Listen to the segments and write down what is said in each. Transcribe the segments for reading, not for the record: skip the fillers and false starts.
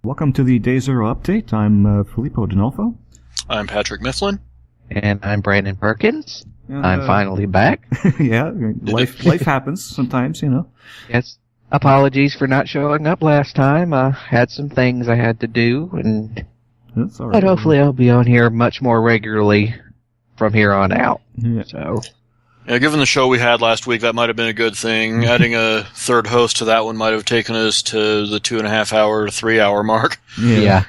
Welcome to the Day Zero update. I'm Filippo D'Onofrio. I'm Patrick Mifflin. And I'm Brandon Perkins. I'm finally back. Yeah, life happens sometimes, you know. Yes. Apologies for not showing up last time. I had some things I had to do, That's all right. but hopefully I'll be on here much more regularly from here on out. Yeah. So, Yeah, given the show we had last week, that might have been a good thing. Adding a third host to that one might have taken us to the 2.5 hour, 3 hour mark. yeah.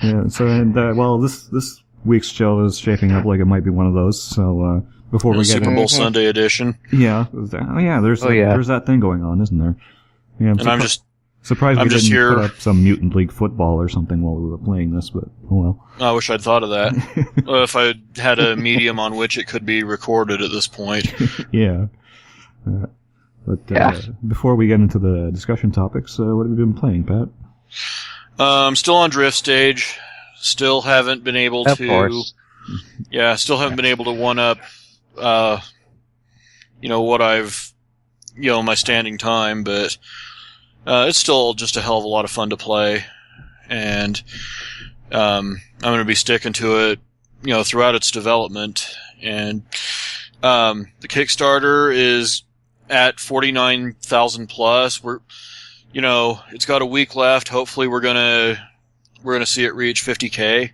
Well, this week's show is shaping up like it might be one of those. So before we get Super Bowl Sunday edition. there's that thing going on, isn't there? Yeah, I'm surprised we just didn't here. put up some Mutant League football or something while we were playing this, but oh well. I wish I'd thought of that. If I had a medium on which it could be recorded at this point. Yeah. Before we get into the discussion topics, what have you been playing, Pat? Still on drift stage. Still haven't been able Of to. course. Yeah, still haven't been able to one up. What I've, my standing time, but it's still just a hell of a lot of fun to play, and I'm going to be sticking to it, throughout its development. And the Kickstarter is at 49,000 plus. It's got a week left. Hopefully, we're gonna see it reach 50K.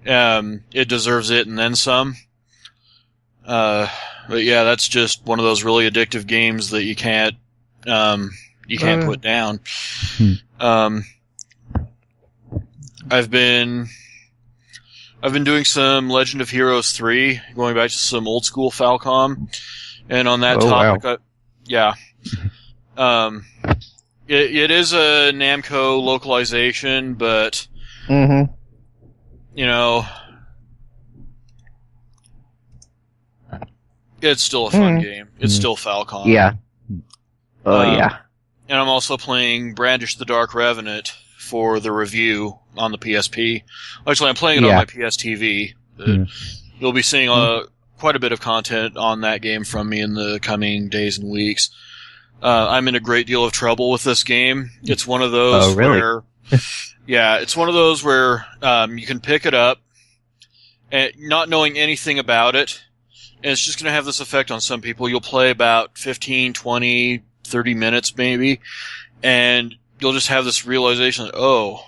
It deserves it and then some. But yeah, that's just one of those really addictive games that you can't put down. I've been doing some Legend of Heroes 3, going back to some old school Falcom, and on that topic, wow. It is a Namco localization, but it's still a fun game. It's still Falcom. Yeah. Yeah. And I'm also playing Brandish the Dark Revenant for the review on the PSP. Actually, I'm playing it on my PSTV. You'll be seeing quite a bit of content on that game from me in the coming days and weeks. I'm in a great deal of trouble with this game. It's one of those where... Yeah, it's one of those where you can pick it up, and not knowing anything about it, and it's just going to have this effect on some people. You'll play about 15, 20, 30 minutes maybe, and you'll just have this realization that,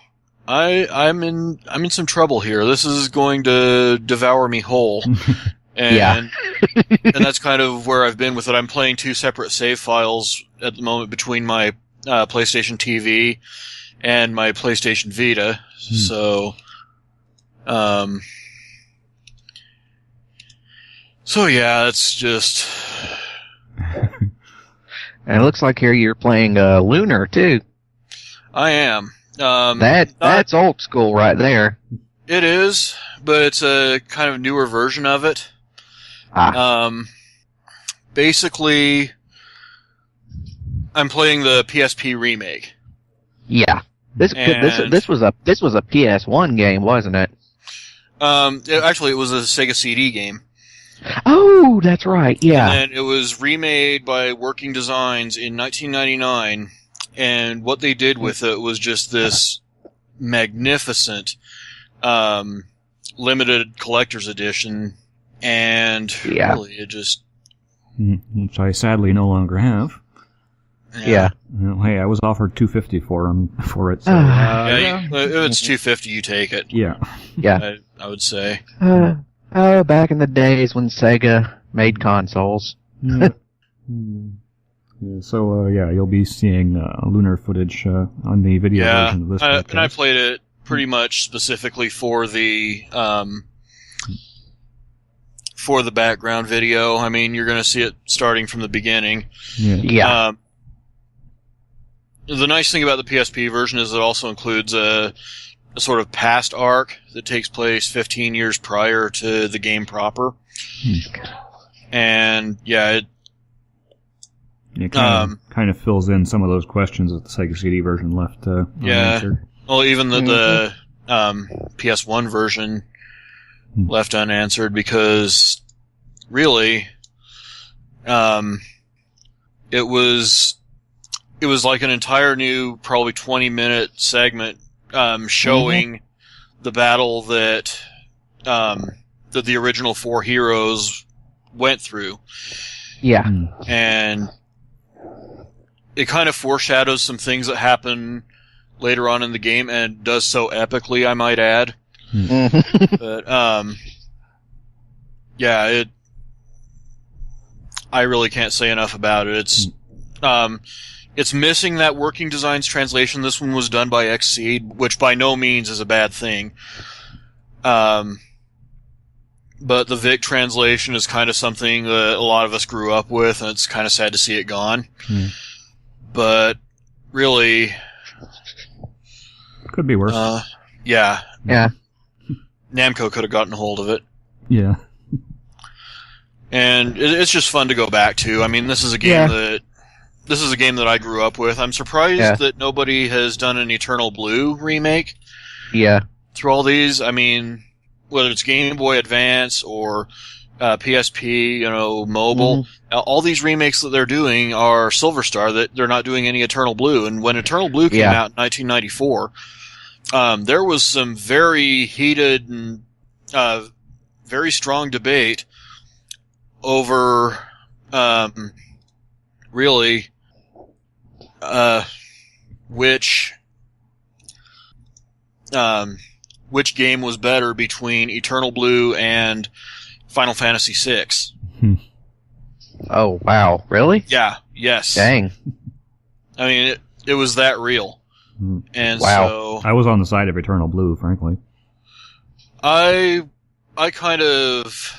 I'm in some trouble here. This is going to devour me whole. And that's kind of where I've been with it. I'm playing 2 separate save files at the moment between my PlayStation TV and my PlayStation Vita. So yeah, it's just... And it looks like here you're playing Lunar, too. I am. That's old school right there. It is, but it's a kind of newer version of it. Basically, I'm playing the PSP remake. Yeah. This was a PS1 game, wasn't it? Actually, it was a Sega CD game. Oh, that's right. Yeah. And it was remade by Working Designs in 1999, and what they did with it was just this magnificent limited collector's edition, and really it just... Which I sadly no longer have. Yeah. Hey, I was offered $250 for it. So, if it's $250, you take it. Yeah. Yeah. I would say. Back in the days when Sega made consoles. So, you'll be seeing Lunar footage on the video version of this podcast. And I played it pretty much specifically for the background video. I mean, you're going to see it starting from the beginning. Yeah. The nice thing about the PSP version is it also includes a sort of past arc that takes place 15 years prior to the game proper. And, it kind of fills in some of those questions that the Sega CD version left unanswered. Well, even the PS1 version left unanswered because, really, it was it was like an entire new, probably 20-minute segment showing the battle that the original 4 heroes went through. Yeah. And it kind of foreshadows some things that happen later on in the game, and does so epically, I might add. But, yeah, I really can't say enough about it. It's missing that working designs translation. This one was done by Xseed, which by no means is a bad thing. But the Vic translation is kind of something that a lot of us grew up with, and it's kind of sad to see it gone. But really, could be worse. Yeah. Yeah. Namco could have gotten a hold of it. Yeah. And it's just fun to go back to. I mean, this is a game that I grew up with. I'm surprised that nobody has done an Eternal Blue remake. Yeah. Through all these, I mean, whether it's Game Boy Advance or PSP, mobile, all these remakes that they're doing are Silver Star. That they're not doing any Eternal Blue. And when Eternal Blue came out in 1994, there was some very heated and very strong debate over really which game was better between Eternal Blue and Final Fantasy VI. Oh, wow. Really? Yeah, yes. Dang. I mean, it was that real. And wow. so I was on the side of Eternal Blue, frankly. I kind of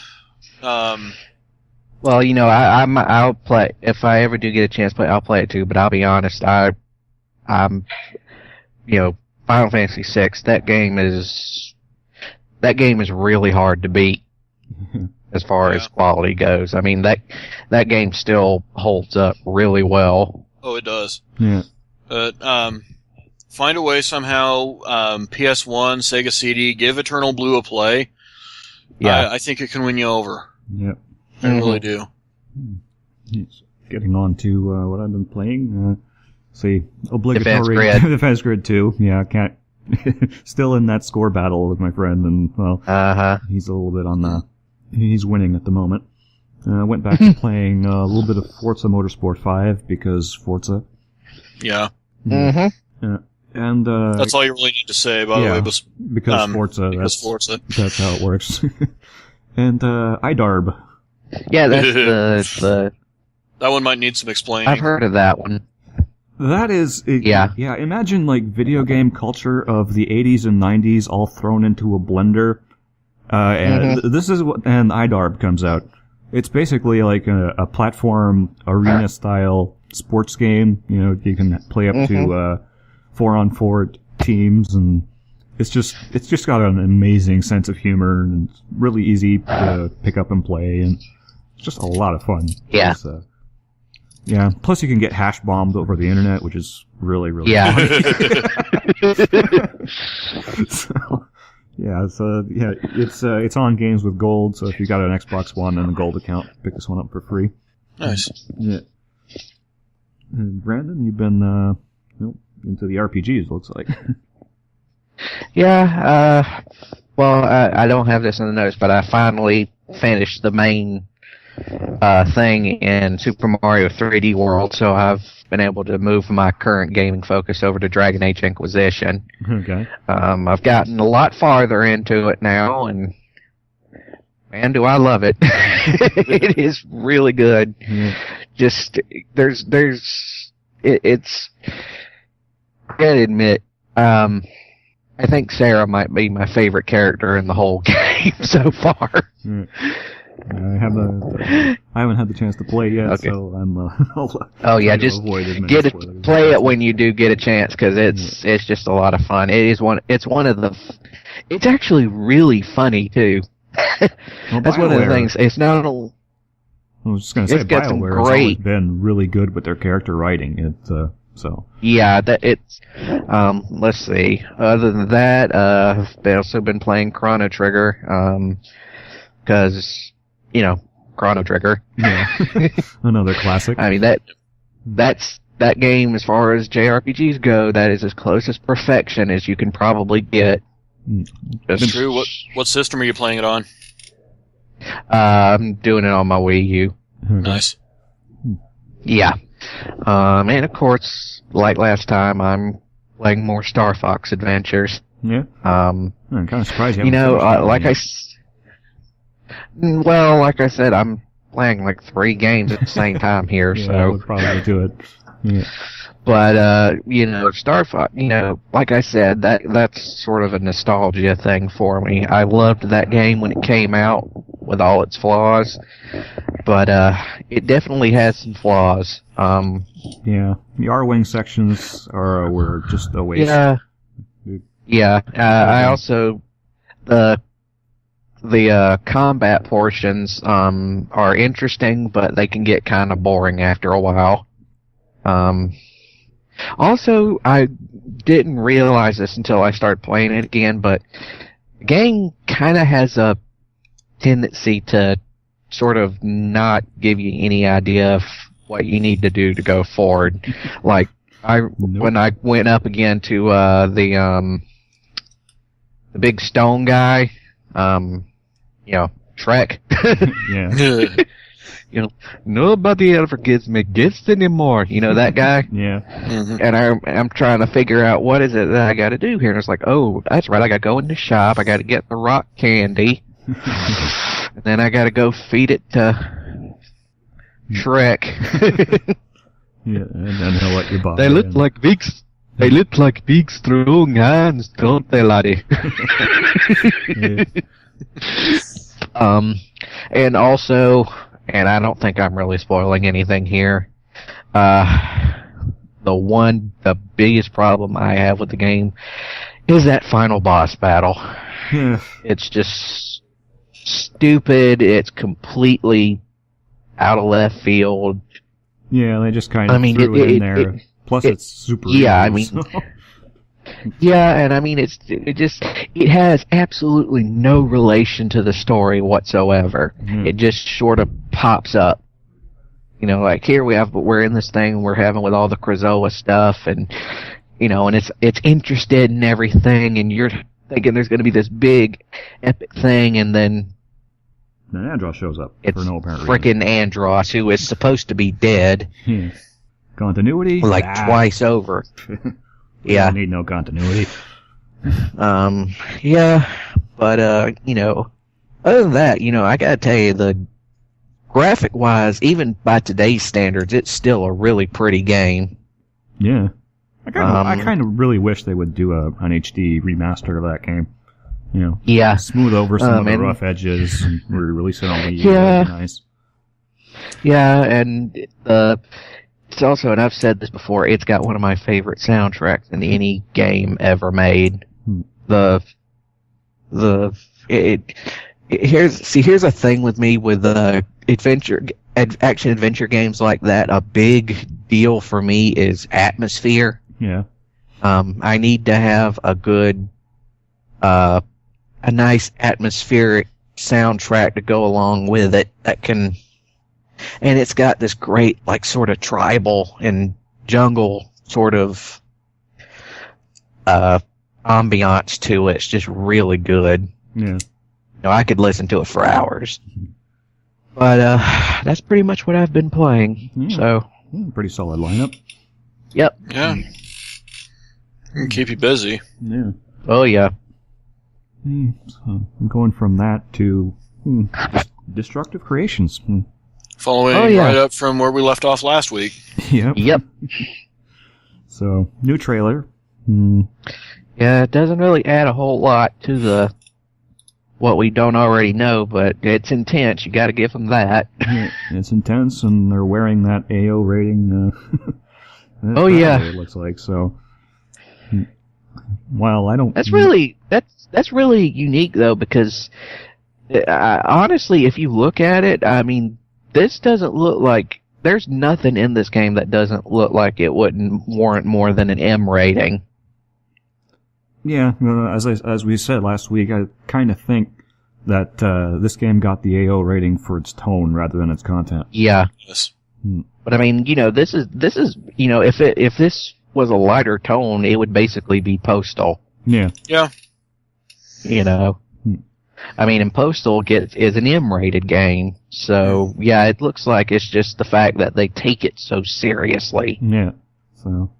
well, I'll play if I ever do get a chance to play. I'll play it too. But I'll be honest, I'm Final Fantasy VI. That game is really hard to beat as far as quality goes. I mean that game still holds up really well. Oh, it does. Yeah. But find a way somehow. PS1, Sega CD, give Eternal Blue a play. Yeah, I think it can win you over. Yep. I really do. Getting on to what I've been playing. See, obligatory Defense Grid 2. Yeah, can't. Still in that score battle with my friend, and well, he's a little bit on the. He's winning at the moment. Went back to playing a little bit of Forza Motorsport 5 because Forza. Yeah. And that's all you really need to say, by the way. Because Forza. That's how it works. And iDarb. Yeah, that's the. That one might need some explaining. I've heard of that one. That is, yeah. Imagine like video game culture of the 80s and 90s all thrown into a blender, and this is what, and iDarb comes out. It's basically like a platform arena style sports game. You can play up to 4-on-4 teams, and it's just got an amazing sense of humor, and it's really easy to pick up and play, and it's just a lot of fun. Yeah. Yeah. Plus, you can get hash bombed over the internet, which is really, really funny. It's on Games with Gold. So if you got an Xbox One and a Gold account, pick this one up for free. Nice. Yeah. And Brandon, you've been into the RPGs. Looks like. Yeah. Well, I don't have this in the notes, but I finally finished the main thing in Super Mario 3D World, so I've been able to move my current gaming focus over to Dragon Age Inquisition. Okay. I've gotten a lot farther into it now, and man, do I love it. It is really good. Yeah. Just, it's, I gotta admit, I think Sarah might be my favorite character in the whole game so far. Yeah. I haven't had the chance to play yet, so I'm. Just play it when you do get a chance, because it's just a lot of fun. It's actually really funny too. That's one of the things. It's not. I was just going to say, BioWare has always been really good with their character writing. Yeah, let's see. Other than that, I've also been playing Chrono Trigger, because. Chrono Trigger. Yeah. Another classic. I mean, that's that game, as far as JRPGs go, that is as close as perfection as you can probably get. That's true. What system are you playing it on? I'm doing it on my Wii U. Nice. Yeah. And of course, like last time, I'm playing more Star Fox Adventures. Yeah. I'm kind of surprised you well, like I said, I'm playing like 3 games at the same time here, yeah, so I would probably do it. Yeah. But Star Fox, like I said, that's sort of a nostalgia thing for me. I loved that game when it came out with all its flaws, but it definitely has some flaws. Yeah, the R-Wing sections were just a waste. Yeah. Yeah. I also the combat portions are interesting, but they can get kind of boring after a while. Also, I didn't realize this until I started playing it again, but the game kind of has a tendency to sort of not give you any idea of what you need to do to go forward. Like, when I went up again to the big stone guy, Shrek. Yeah. Nobody ever gives me gifts anymore. That guy? Yeah. Mm-hmm. And I'm trying to figure out what is it that I got to do here. And it's like, oh, that's right. I got to go in the shop. I got to get the rock candy. And then I got to go feed it to Shrek. Yeah, and then he'll let you buy They look like big strong hands, don't they, laddie? Yeah. And also, and I don't think I'm really spoiling anything here, the biggest problem I have with the game is that final boss battle. Yeah. It's just stupid. It's completely out of left field. Yeah, they just kind of threw it in there. Plus, it's super easy, so. Yeah, and it has absolutely no relation to the story whatsoever. Mm. It just sort of pops up. Like here we're in this thing we're having with all the Krazoa stuff, and and it's interested in everything, and you're thinking there's going to be this big epic thing, and then Andros shows up it's for no apparent reason. Frickin' Andros, who is supposed to be dead. Yeah. Continuity? Twice over. Yeah. Don't need no continuity. Yeah, but, other than that, I gotta tell you, the graphic-wise, even by today's standards, it's still a really pretty game. Yeah. I kind of really wish they would do an HD remaster of that game. Yeah. Smooth over some of the rough edges and re-release it on Wii U. Yeah. That'd be nice. Yeah, and it's also, and I've said this before, it's got one of my favorite soundtracks in any game ever made. Here's a thing with me with action adventure games like that. A big deal for me is atmosphere. Yeah. I need to have a good, a nice atmospheric soundtrack to go along with it that can. And it's got this great, sort of tribal and jungle sort of ambiance to it. It's just really good. Yeah. I could listen to it for hours. But that's pretty much what I've been playing. Yeah. So Pretty solid lineup. Yep. Yeah. Can keep you busy. Yeah. Oh, yeah. So I'm going from that to Destructive Creations. Following right up from where we left off last week. Yep. So, new trailer. Yeah, it doesn't really add a whole lot to what we don't already know, but it's intense. You got to give them that. Yeah, it's intense, and they're wearing that AO rating. Oh yeah, it looks like so. Well, I don't. That's really unique though, because honestly, if you look at it, this doesn't look like. There's nothing in this game that doesn't look like it wouldn't warrant more than an M rating. Yeah, as we said last week, I kind of think that this game got the AO rating for its tone rather than its content. Yeah. Yes. But I mean, this is if this was a lighter tone, it would basically be Postal. Yeah. Yeah. I mean, and Postal is an M-rated game, so yeah, it looks like it's just the fact that they take it so seriously. Yeah. So.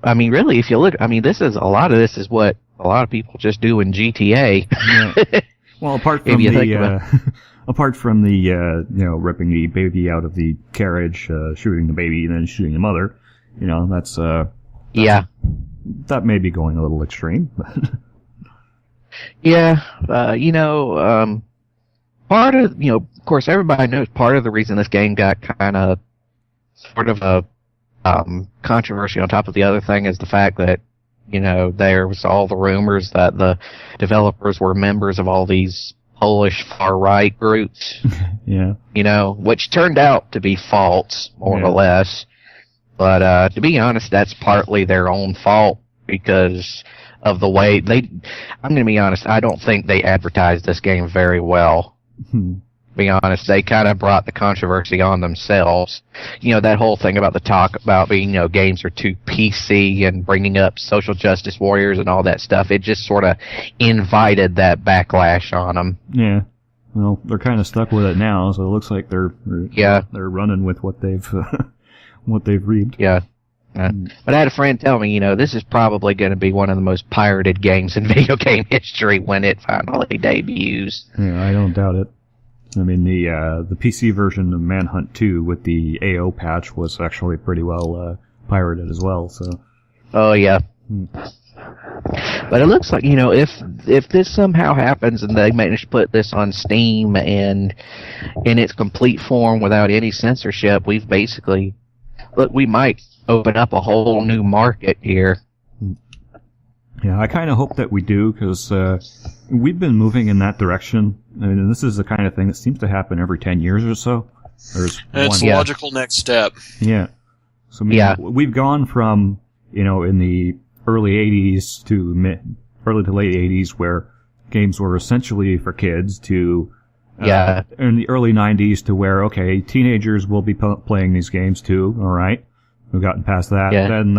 I mean, really, if you look, I mean, a lot of this is what a lot of people just do in GTA. Yeah. Well, apart from the ripping the baby out of the carriage, shooting the baby, and then shooting the mother, that's that may be going a little extreme. Yeah, part of, of course, everybody knows part of the reason this game got kind of sort of a controversy on top of the other thing is the fact that, there was all the rumors that the developers were members of all these Polish far-right groups. Yeah. Which turned out to be false, more or less. But to be honest, that's partly their own fault because of the way I'm going to be honest, I don't think they advertised this game very well. To be honest, they kind of brought the controversy on themselves. That whole thing about the talk about being, games are too PC and bringing up social justice warriors and all that stuff, it just sort of invited that backlash on them. Yeah. Well, they're kind of stuck with it now, so it looks like they're running with what they've reaped. Yeah. But I had a friend tell me, this is probably going to be one of the most pirated games in video game history when it finally debuts. Yeah, I don't doubt it. I mean, the PC version of Manhunt 2 with the AO patch was actually pretty well pirated as well. So. Oh yeah. But it looks like if this somehow happens and they manage to put this on Steam and in its complete form without any censorship, we might open up a whole new market here. Yeah, I kind of hope that we do, because we've been moving in that direction. I mean, this is the kind of thing that seems to happen every 10 years or so. It's a logical next step. Yeah. So, we've gone from, in the early 80s to early to late 80s, where games were essentially for kids, to in the early 90s to where, okay, teenagers will be playing these games too, all right? We've gotten past that. Yeah. Then,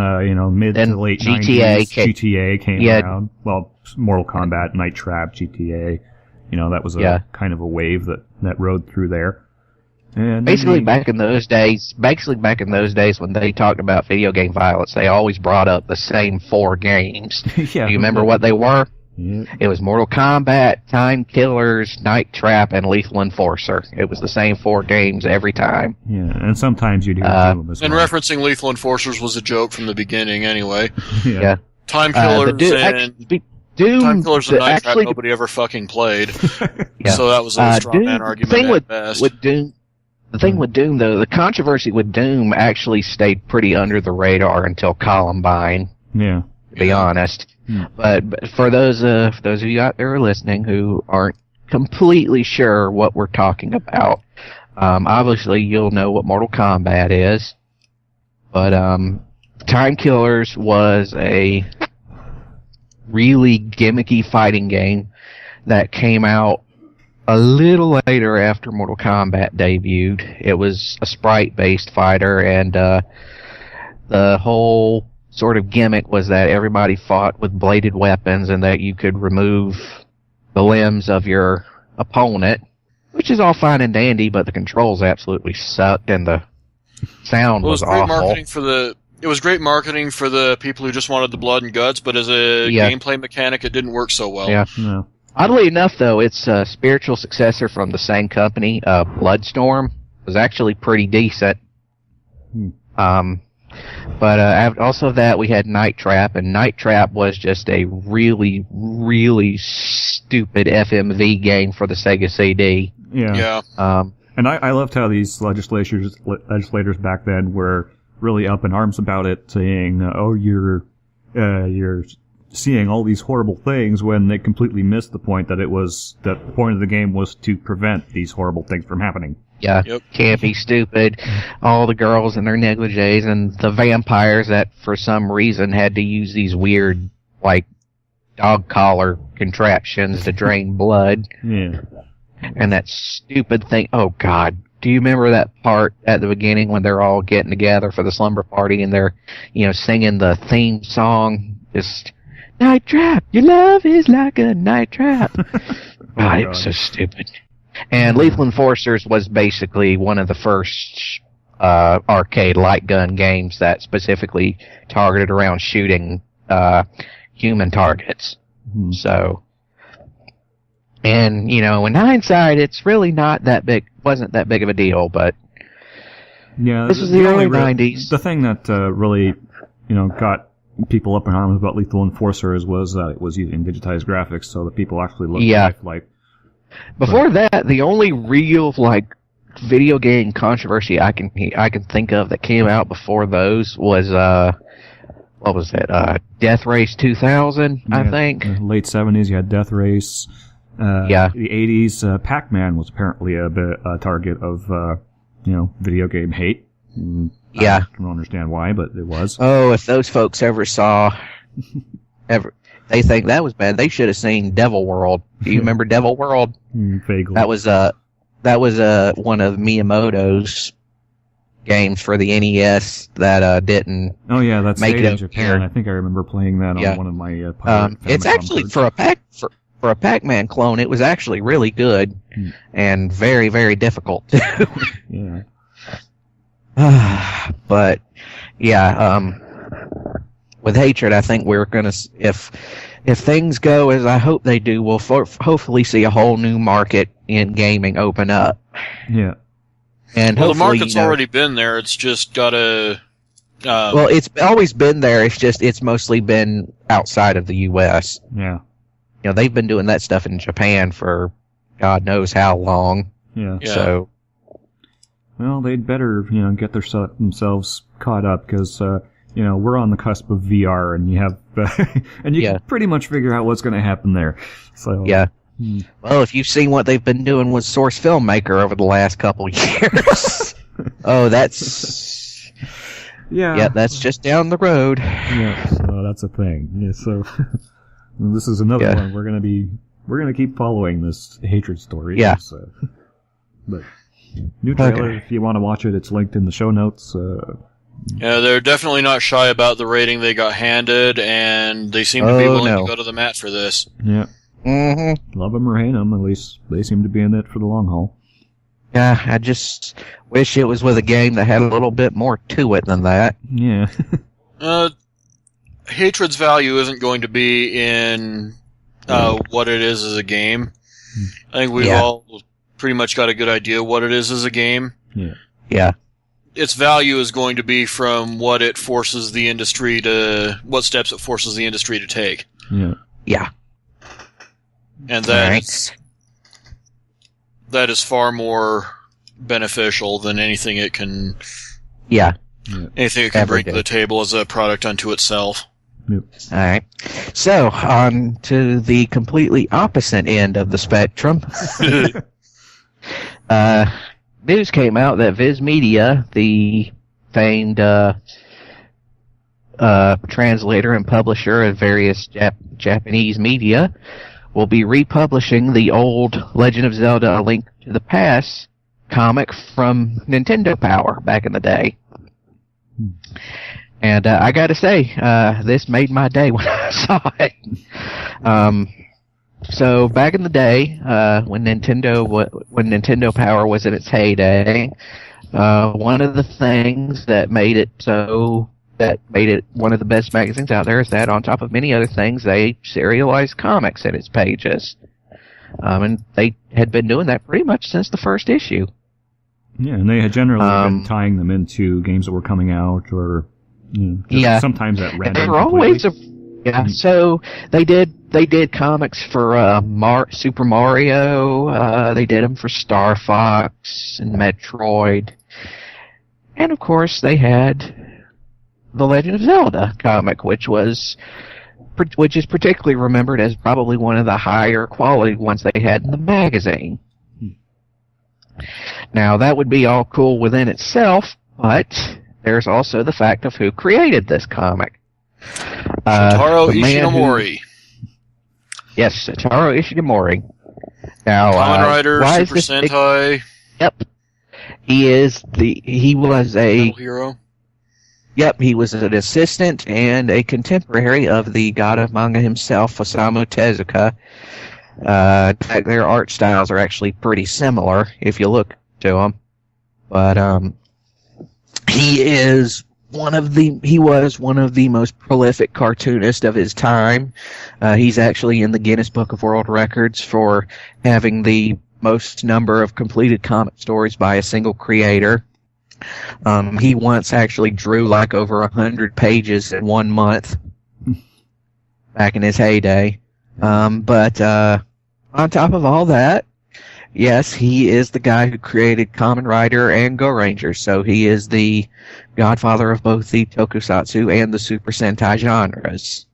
mid to late GTA came around. Well, Mortal Kombat, Night Trap, GTA. That was a kind of a wave that rode through there. And basically back in those days when they talked about video game violence, they always brought up the same 4 games. Yeah. Do you remember what they were? Yeah. It was Mortal Kombat, Time Killers, Night Trap, and Lethal Enforcer. It was the same 4 games every time. Yeah, and sometimes you'd hear Doom as well. And referencing Lethal Enforcers was a joke from the beginning anyway. Yeah. Time Killers and Time Killers and Night Trap nobody ever fucking played. So that was a straw man argument at best. The thing with Doom, though, the controversy with Doom actually stayed pretty under the radar until Columbine. Yeah. To be honest. But for those of you out there listening who aren't completely sure what we're talking about, obviously you'll know what Mortal Kombat is. But Time Killers was a really gimmicky fighting game that came out a little later after Mortal Kombat debuted. It was a sprite-based fighter, and the whole sort of gimmick was that everybody fought with bladed weapons and that you could remove the limbs of your opponent, which is all fine and dandy, but the controls absolutely sucked and the sound was awful. It was great marketing for the people who just wanted the blood and guts, but as a gameplay mechanic, it didn't work so well. Yeah. No. Oddly enough, though, its spiritual successor from the same company, Bloodstorm, was actually pretty decent. But also that, we had Night Trap, and Night Trap was just a really, really stupid FMV game for the Sega CD. Yeah. And I loved how these legislators back then were really up in arms about it, saying, "Oh, you're seeing all these horrible things," when they completely missed the point that the point of the game was to prevent these horrible things from happening. Yeah, campy, stupid, all the girls in their negligees, and the vampires that for some reason had to use these weird, dog collar contraptions to drain blood. Yeah. And that stupid thing, oh god, Do you remember that part at the beginning when they're all getting together for the slumber party and they're, singing the theme song? Just, night trap, your love is like a night trap. God, it was so stupid. And Lethal Enforcers was basically one of the first arcade light gun games that specifically targeted around shooting human targets. Mm-hmm. So, and in hindsight, it's really not that big. Wasn't that big of a deal, but yeah, this was the early '90s. The thing that really, got people up in arms about Lethal Enforcers was that it was using digitized graphics, so that people actually looked lifelike. Before that, the only real video game controversy I can think of that came out before those was what was it? Death Race 2000, I think. Late 70s, you had Death Race. The 80s, Pac-Man was apparently a target of video game hate. I don't understand why, but it was. Oh, if those folks ever saw they think that was bad, they should have seen Devil World. Do you remember Devil World? Vaguely. That was one of Miyamoto's games for the NES that didn't. Oh yeah, that's make made it in Japan. I think I remember playing that on one of my. It's actually for a Pac-Man clone. It was actually really good and very, very difficult. Yeah. But with Hatred, I think we're gonna, if things go as I hope they do, we'll hopefully see a whole new market in gaming open up. Yeah. And the market's already been there. It's just gotta. Well, it's always been there. It's just it's mostly been outside of the U.S. Yeah. They've been doing that stuff in Japan for God knows how long. Yeah. So. Well, they'd better get themselves caught up because we're on the cusp of VR, and you have and you can pretty much figure out what's going to happen there. So yeah. Well, if you've seen what they've been doing with Source Filmmaker over the last couple years, that's that's just down the road. Yeah, so that's a thing. Yeah, so this is another one we're gonna keep following this Hatred story. Yeah. So, but new trailer, if you want to watch it, it's linked in the show notes. Yeah, they're definitely not shy about the rating they got handed, and they seem to be willing to go to the mat for this. Yeah. Mm-hmm. Love them or hate them, at least they seem to be in it for the long haul. Yeah, I just wish it was with a game that had a little bit more to it than that. Yeah. Hatred's value isn't going to be in what it is as a game. I think we've all pretty much got a good idea what it is as a game. Yeah. Yeah. Its value is going to be from what it forces the industry what steps it forces the industry to take. Yeah. Yeah. And that is far more beneficial than anything it can. Yeah. Anything it can bring to the table as a product unto itself. Yep. All right. So on to the completely opposite end of the spectrum. News came out that Viz Media, the famed translator and publisher of various Japanese media, will be republishing the old Legend of Zelda: A Link to the Past comic from Nintendo Power back in the day. And I got to say, this made my day when I saw it. So back in the day, when Nintendo Power was in its heyday, one of the things that made it one of the best magazines out there is that on top of many other things, they serialized comics in its pages. And they had been doing that pretty much since the first issue. Yeah, and they had generally been tying them into games that were coming out, or sometimes at random. They were always so they did comics for Super Mario. They did them for Star Fox and Metroid, and of course they had the Legend of Zelda comic, which is particularly remembered as probably one of the higher quality ones they had in the magazine. Now, that would be all cool within itself, but there's also the fact of who created this comic. Shotaro Ishinomori. Yes, Shotaro Ishinomori. Now, Kamen Rider, Super Sentai. Yep. He was a Metal hero. Yep, he was an assistant and a contemporary of the god of manga himself, Osamu Tezuka. In fact, their art styles are actually pretty similar if you look to them. But he was one of the most prolific cartoonists of his time. He's actually in the Guinness Book of World Records for having the most number of completed comic stories by a single creator. He once actually drew like over 100 pages in 1 month back in his heyday. But on top of all that, yes, he is the guy who created Kamen Rider and Go Rangers, so he is the godfather of both the tokusatsu and the Super Sentai genres.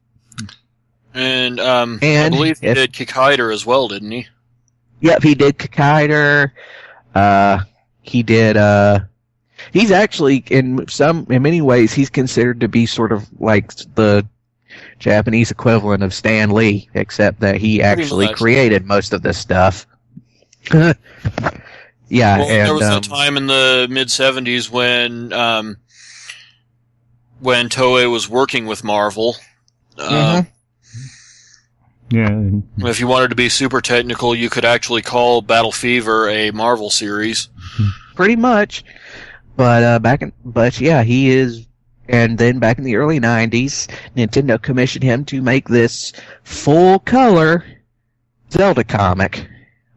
And I believe he did Kikaider as well, didn't he? Yep, he did Kikaider. He did. He's actually in many ways he's considered to be sort of like the Japanese equivalent of Stan Lee, except that he actually created most of this stuff. Yeah, well, and there was a time in the mid-'70s when Toei was working with Marvel. Yeah. If you wanted to be super technical, you could actually call Battle Fever a Marvel series. Pretty much. But yeah, he is. And then back in the early 90s, Nintendo commissioned him to make this full-color Zelda comic.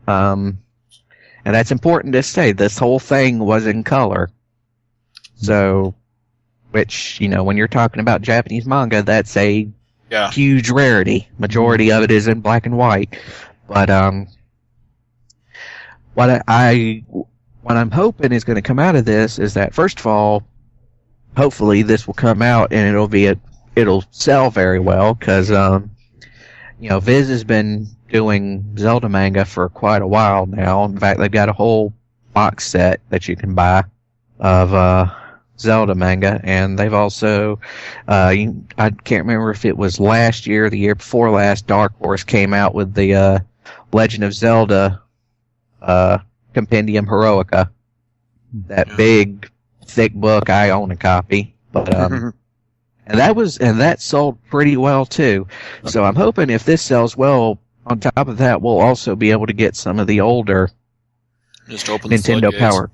And that's important to say. This whole thing was in color. So, which, when you're talking about Japanese manga, that's a huge rarity. Majority of it is in black and white. But what I'm hoping is going to come out of this is that, first of all, hopefully this will come out and it'll sell very well, because Viz has been doing Zelda manga for quite a while now. In fact, they've got a whole box set that you can buy of Zelda manga, and they've also I can't remember if it was last year or the year before last, Dark Horse came out with the Legend of Zelda Compendium Heroica, that big thick book. I own a copy, but and that sold pretty well too. So I'm hoping if this sells well, on top of that, we'll also be able to get some of the older Nintendo Power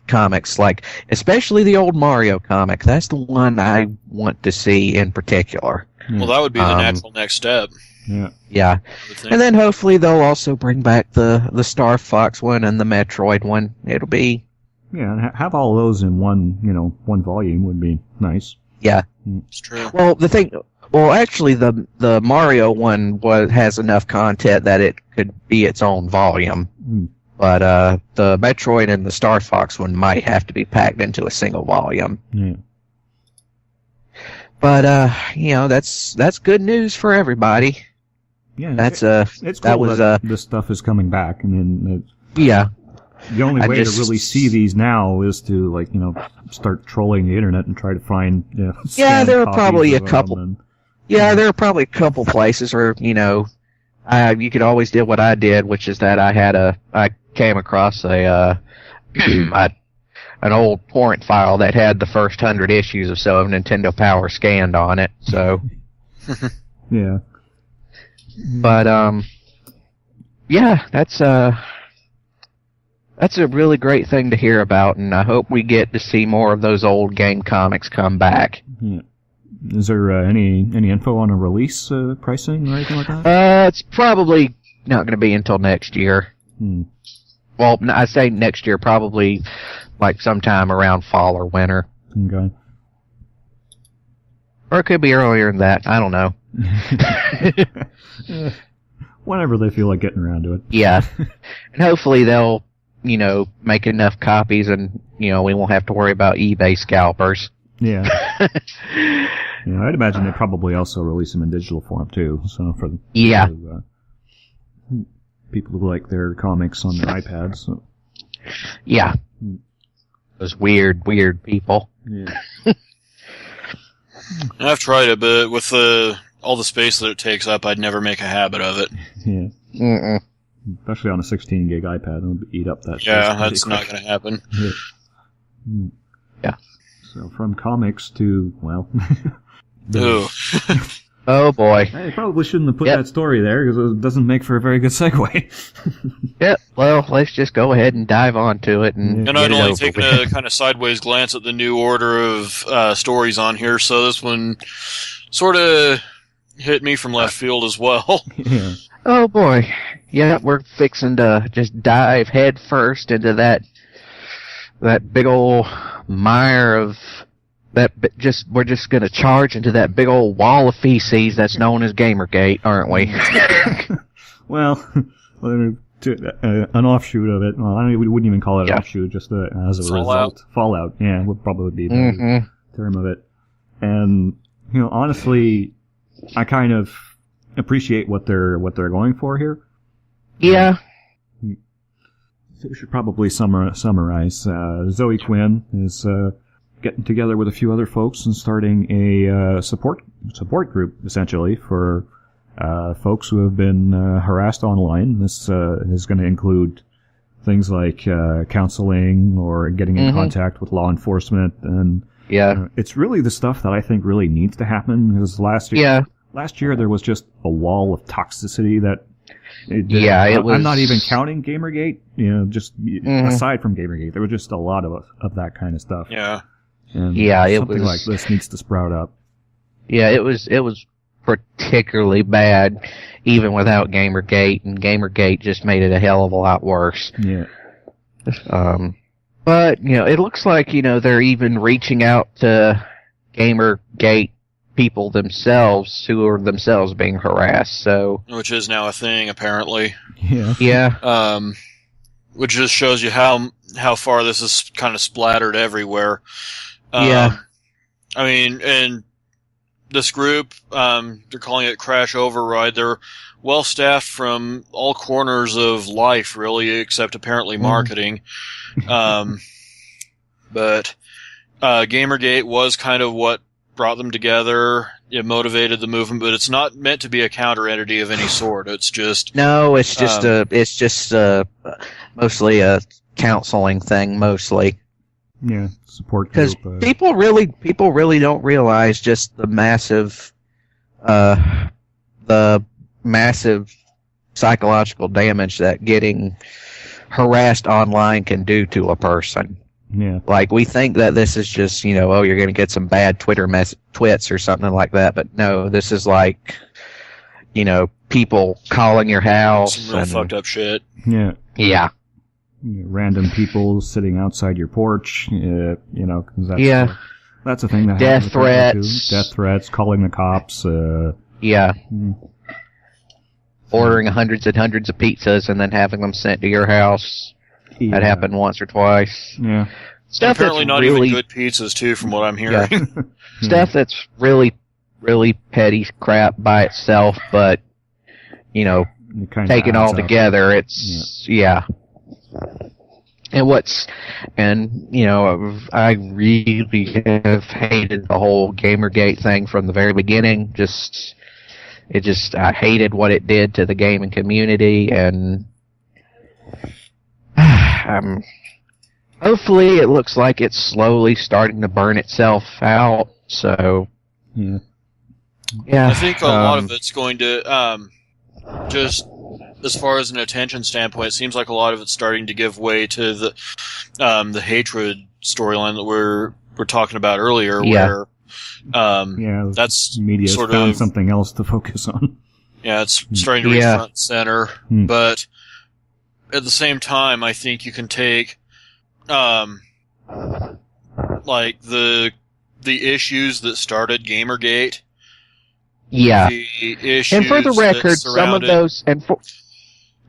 comics, like especially the old Mario comic. That's the one I want to see in particular. Well, that would be the natural next step. Yeah. And then hopefully they'll also bring back the Star Fox one and the Metroid one. It'll be... Yeah, and have all those in one volume would be nice. Yeah. It's true. Well, actually, the Mario one has enough content that it could be its own volume. But the Metroid and the Star Fox one might have to be packed into a single volume. Yeah. But that's good news for everybody. Yeah, it's cool that this stuff is coming back. I mean, yeah. The only way to really see these now is to start trolling the internet and try to find there are probably a couple. There are probably a couple places where you could always do what I did, which is that I came across an old torrent file that had the first 100 issues or so of Nintendo Power scanned on it. So yeah. But that's a really great thing to hear about, and I hope we get to see more of those old game comics come back. Yeah. Is there any info on a release pricing or anything like that? It's probably not going to be until next year. Well, I say next year, probably like sometime around fall or winter. Okay. Or it could be earlier than that. I don't know. Whenever they feel like getting around to it. Yeah. And hopefully they'll, make enough copies and, we won't have to worry about eBay scalpers. Yeah. Yeah, I'd imagine they probably also release them in digital form too. So for people who like their comics on their iPads. So. Yeah. Those weird people. Yeah. I've tried it, but with all the space that it takes up, I'd never make a habit of it. Yeah. Mm-mm. especially on a 16 gig iPad. It'll eat up that. Yeah, that's not going to happen. Yeah. So from comics to, well... Ooh. Oh boy. I probably shouldn't have put that story there because it doesn't make for a very good segue. Yep. Well, let's just go ahead and dive onto it and. And I'd only taken a kind of sideways glance at the new order of stories on here, so this one sort of hit me from left field as well. Yeah. Oh boy. Yeah, we're fixing to just dive head first into that big old mire of. We're just gonna charge into that big old wall of feces that's known as Gamergate, aren't we? Well, an offshoot of it. Well, we wouldn't even call it an offshoot, just as a result. Fallout. Yeah, would probably be the term of it. And honestly, I kind of appreciate what they're going for here. Yeah. So we should probably summarize. Zoe Quinn is getting together with a few other folks and starting a support group, essentially, for folks who have been harassed online. This is going to include things like counseling or getting in contact with law enforcement, and it's really the stuff that I think really needs to happen. Because last year there was just a wall of toxicity that. I'm not even counting Gamergate. Just aside from Gamergate, there was just a lot of that kind of stuff. Yeah. And something like this needs to sprout up. Yeah, it was particularly bad even without Gamergate, and Gamergate just made it a hell of a lot worse. Yeah. But it looks like they're even reaching out to Gamergate people themselves who are themselves being harassed. So, which is now a thing apparently. Yeah. Yeah. Which just shows you how far this is kind of splattered everywhere. Yeah. I mean, and this group, they're calling it Crash Override. They're well staffed from all corners of life, really, except apparently marketing. But Gamergate was kind of what brought them together. It motivated the movement, but it's not meant to be a counter entity of any sort. It's just it's just mostly a counseling thing, mostly. Yeah, support group. Because people really don't realize just the massive psychological damage that getting harassed online can do to a person. Yeah. Like, we think that this is just, you're going to get some bad Twitter twits or something like that, but no, this is like, people calling your house. Some real fucked up shit. Yeah. Yeah. Random people sitting outside your porch, cause that's a thing that death happens. Death threats, calling the cops. Ordering hundreds and hundreds of pizzas and then having them sent to your house. Yeah. That happened once or twice. Yeah. Stuff apparently not really, even good pizzas, too, from what I'm hearing. Yeah. Stuff that's really, really petty crap by itself, but, taken all together, it's, And I really have hated the whole Gamergate thing from the very beginning. I hated what it did to the gaming community, and hopefully it looks like it's slowly starting to burn itself out. So, yeah. I think a lot of it's going to just. As far as an attention standpoint, it seems like a lot of it's starting to give way to the hatred storyline that we're talking about earlier, where that's media's sort found of something else to focus on. Yeah, it's starting to reach front and center, but at the same time, I think you can take like the issues that started Gamergate. Yeah, the issues and for the record, some of those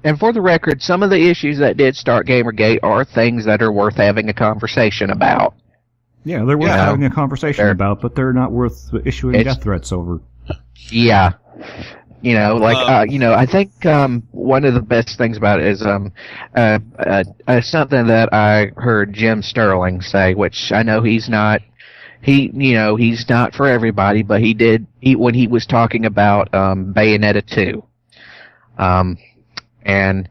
And for the record, some of the issues that did start Gamergate are things that are worth having a conversation about. Yeah, they're worth having a conversation about, but they're not worth issuing death threats over. Yeah. I think one of the best things about it is something that I heard Jim Sterling say, which I know he's not for everybody, but when he was talking about Bayonetta 2. And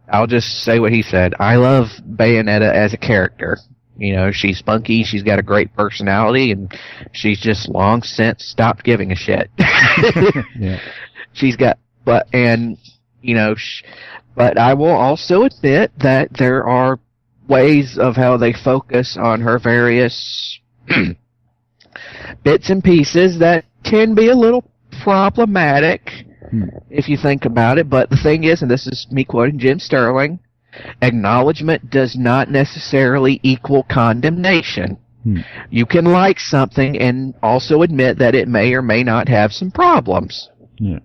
I'll just say what he said. I love Bayonetta as a character. You know, she's spunky, she's got a great personality, and she's just long since stopped giving a shit. Yeah. She's got, but I will also admit that there are ways of how they focus on her various bits and pieces that can be a little problematic if you think about it. But the thing is, and this is me quoting Jim Sterling, acknowledgement does not necessarily equal condemnation. You can like something and also admit that it may or may not have some problems. Yeah.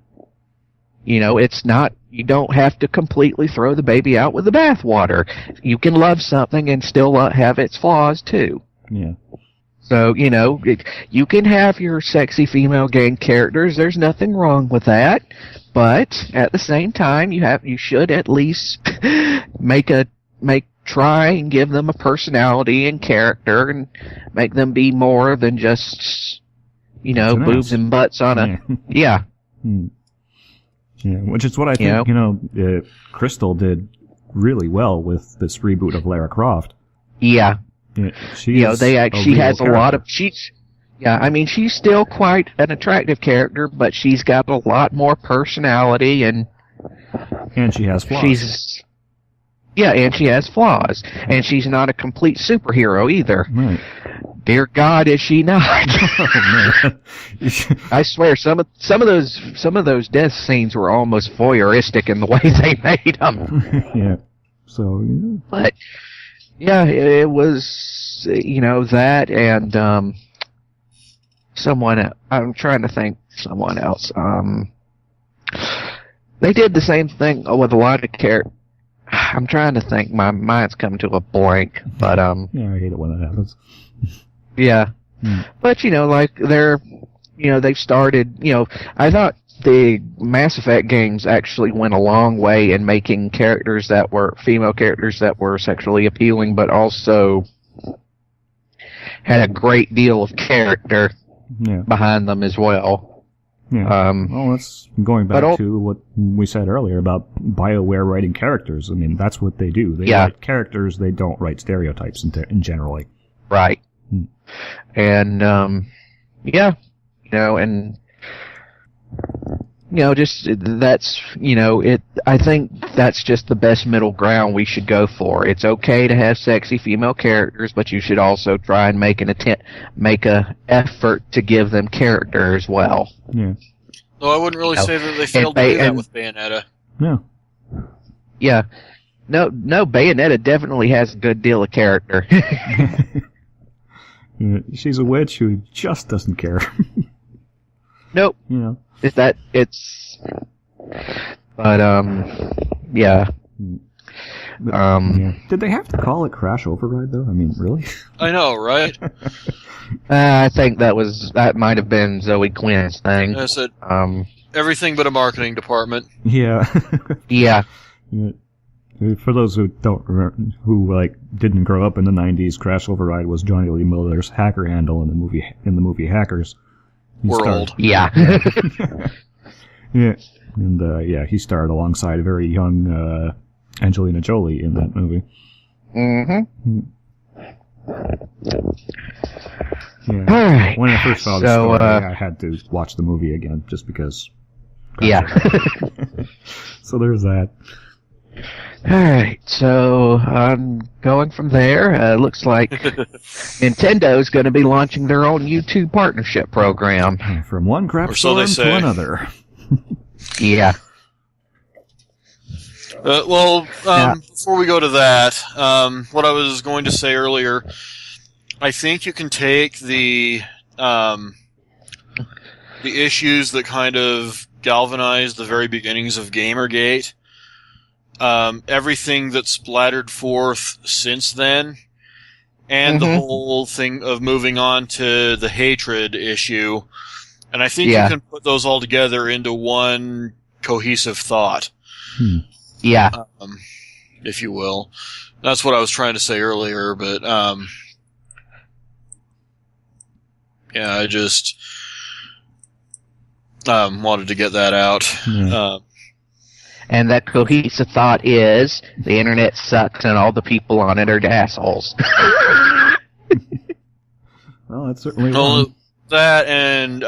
You know, it's not, you don't have to completely throw the baby out with the bathwater. You can love something and still have its flaws too. Yeah. So, you know, you can have your sexy female gang characters. There's nothing wrong with that. But at the same time, you should at least try and give them a personality and character and make them be more than just, you know, boobs and butts on a, yeah. Yeah, which is what I think, Crystal did really well with this reboot of Lara Croft. Yeah. She has a lot of, she's still quite an attractive character, but she's got a lot more personality and she has flaws. And she has flaws. And she's not a complete superhero either. Right. Dear God, is she not? Oh, I swear, some of those death scenes were almost voyeuristic in the way they made them. Yeah. So. Yeah. But yeah, it was that and someone. I'm trying to think someone else. They did the same thing with a lot of characters. I'm trying to think. My mind's come to a blank. But yeah, I hate it when that happens. Yeah. But, they've started, I thought the Mass Effect games actually went a long way in making female characters that were sexually appealing, but also had a great deal of character behind them as well. Yeah. Well, that's going back to what we said earlier about BioWare writing characters. I mean, that's what they do. They write characters, they don't write stereotypes in generally. Right. And, I think that's just the best middle ground we should go for. It's okay to have sexy female characters, but you should also try and make an effort to give them character as well. Yeah. No, I wouldn't really say that they failed to do that with Bayonetta. No. Yeah. No, Bayonetta definitely has a good deal of character. She's a witch who just doesn't care. Nope. But yeah. Did they have to call it Crash Override though? I mean, really? I know, right? I think that might have been Zoe Quinn's thing. I said everything but a marketing department. Yeah. Yeah. For those who don't remember, didn't grow up in the '90s, Crash Override was Johnny Lee Miller's hacker handle in the movie Hackers. World. Yeah. Yeah, and he starred alongside a very young Angelina Jolie in that movie. Mm-hmm. Yeah. All right. When I first saw the story, I had to watch the movie again just because. Yeah. So there's that. Alright, so going from there, looks like Nintendo's going to be launching their own YouTube partnership program. From one crap storm to another. Yeah. Before we go to that, what I was going to say earlier, I think you can take the issues that kind of galvanized the very beginnings of Gamergate, everything that's splattered forth since then, and the whole thing of moving on to the hatred issue, and I think you can put those all together into one cohesive thought. Yeah. If you will. That's what I was trying to say earlier, but I just wanted to get that out. And that cohesive thought is the internet sucks and all the people on it are assholes. Well, that's certainly wrong. That and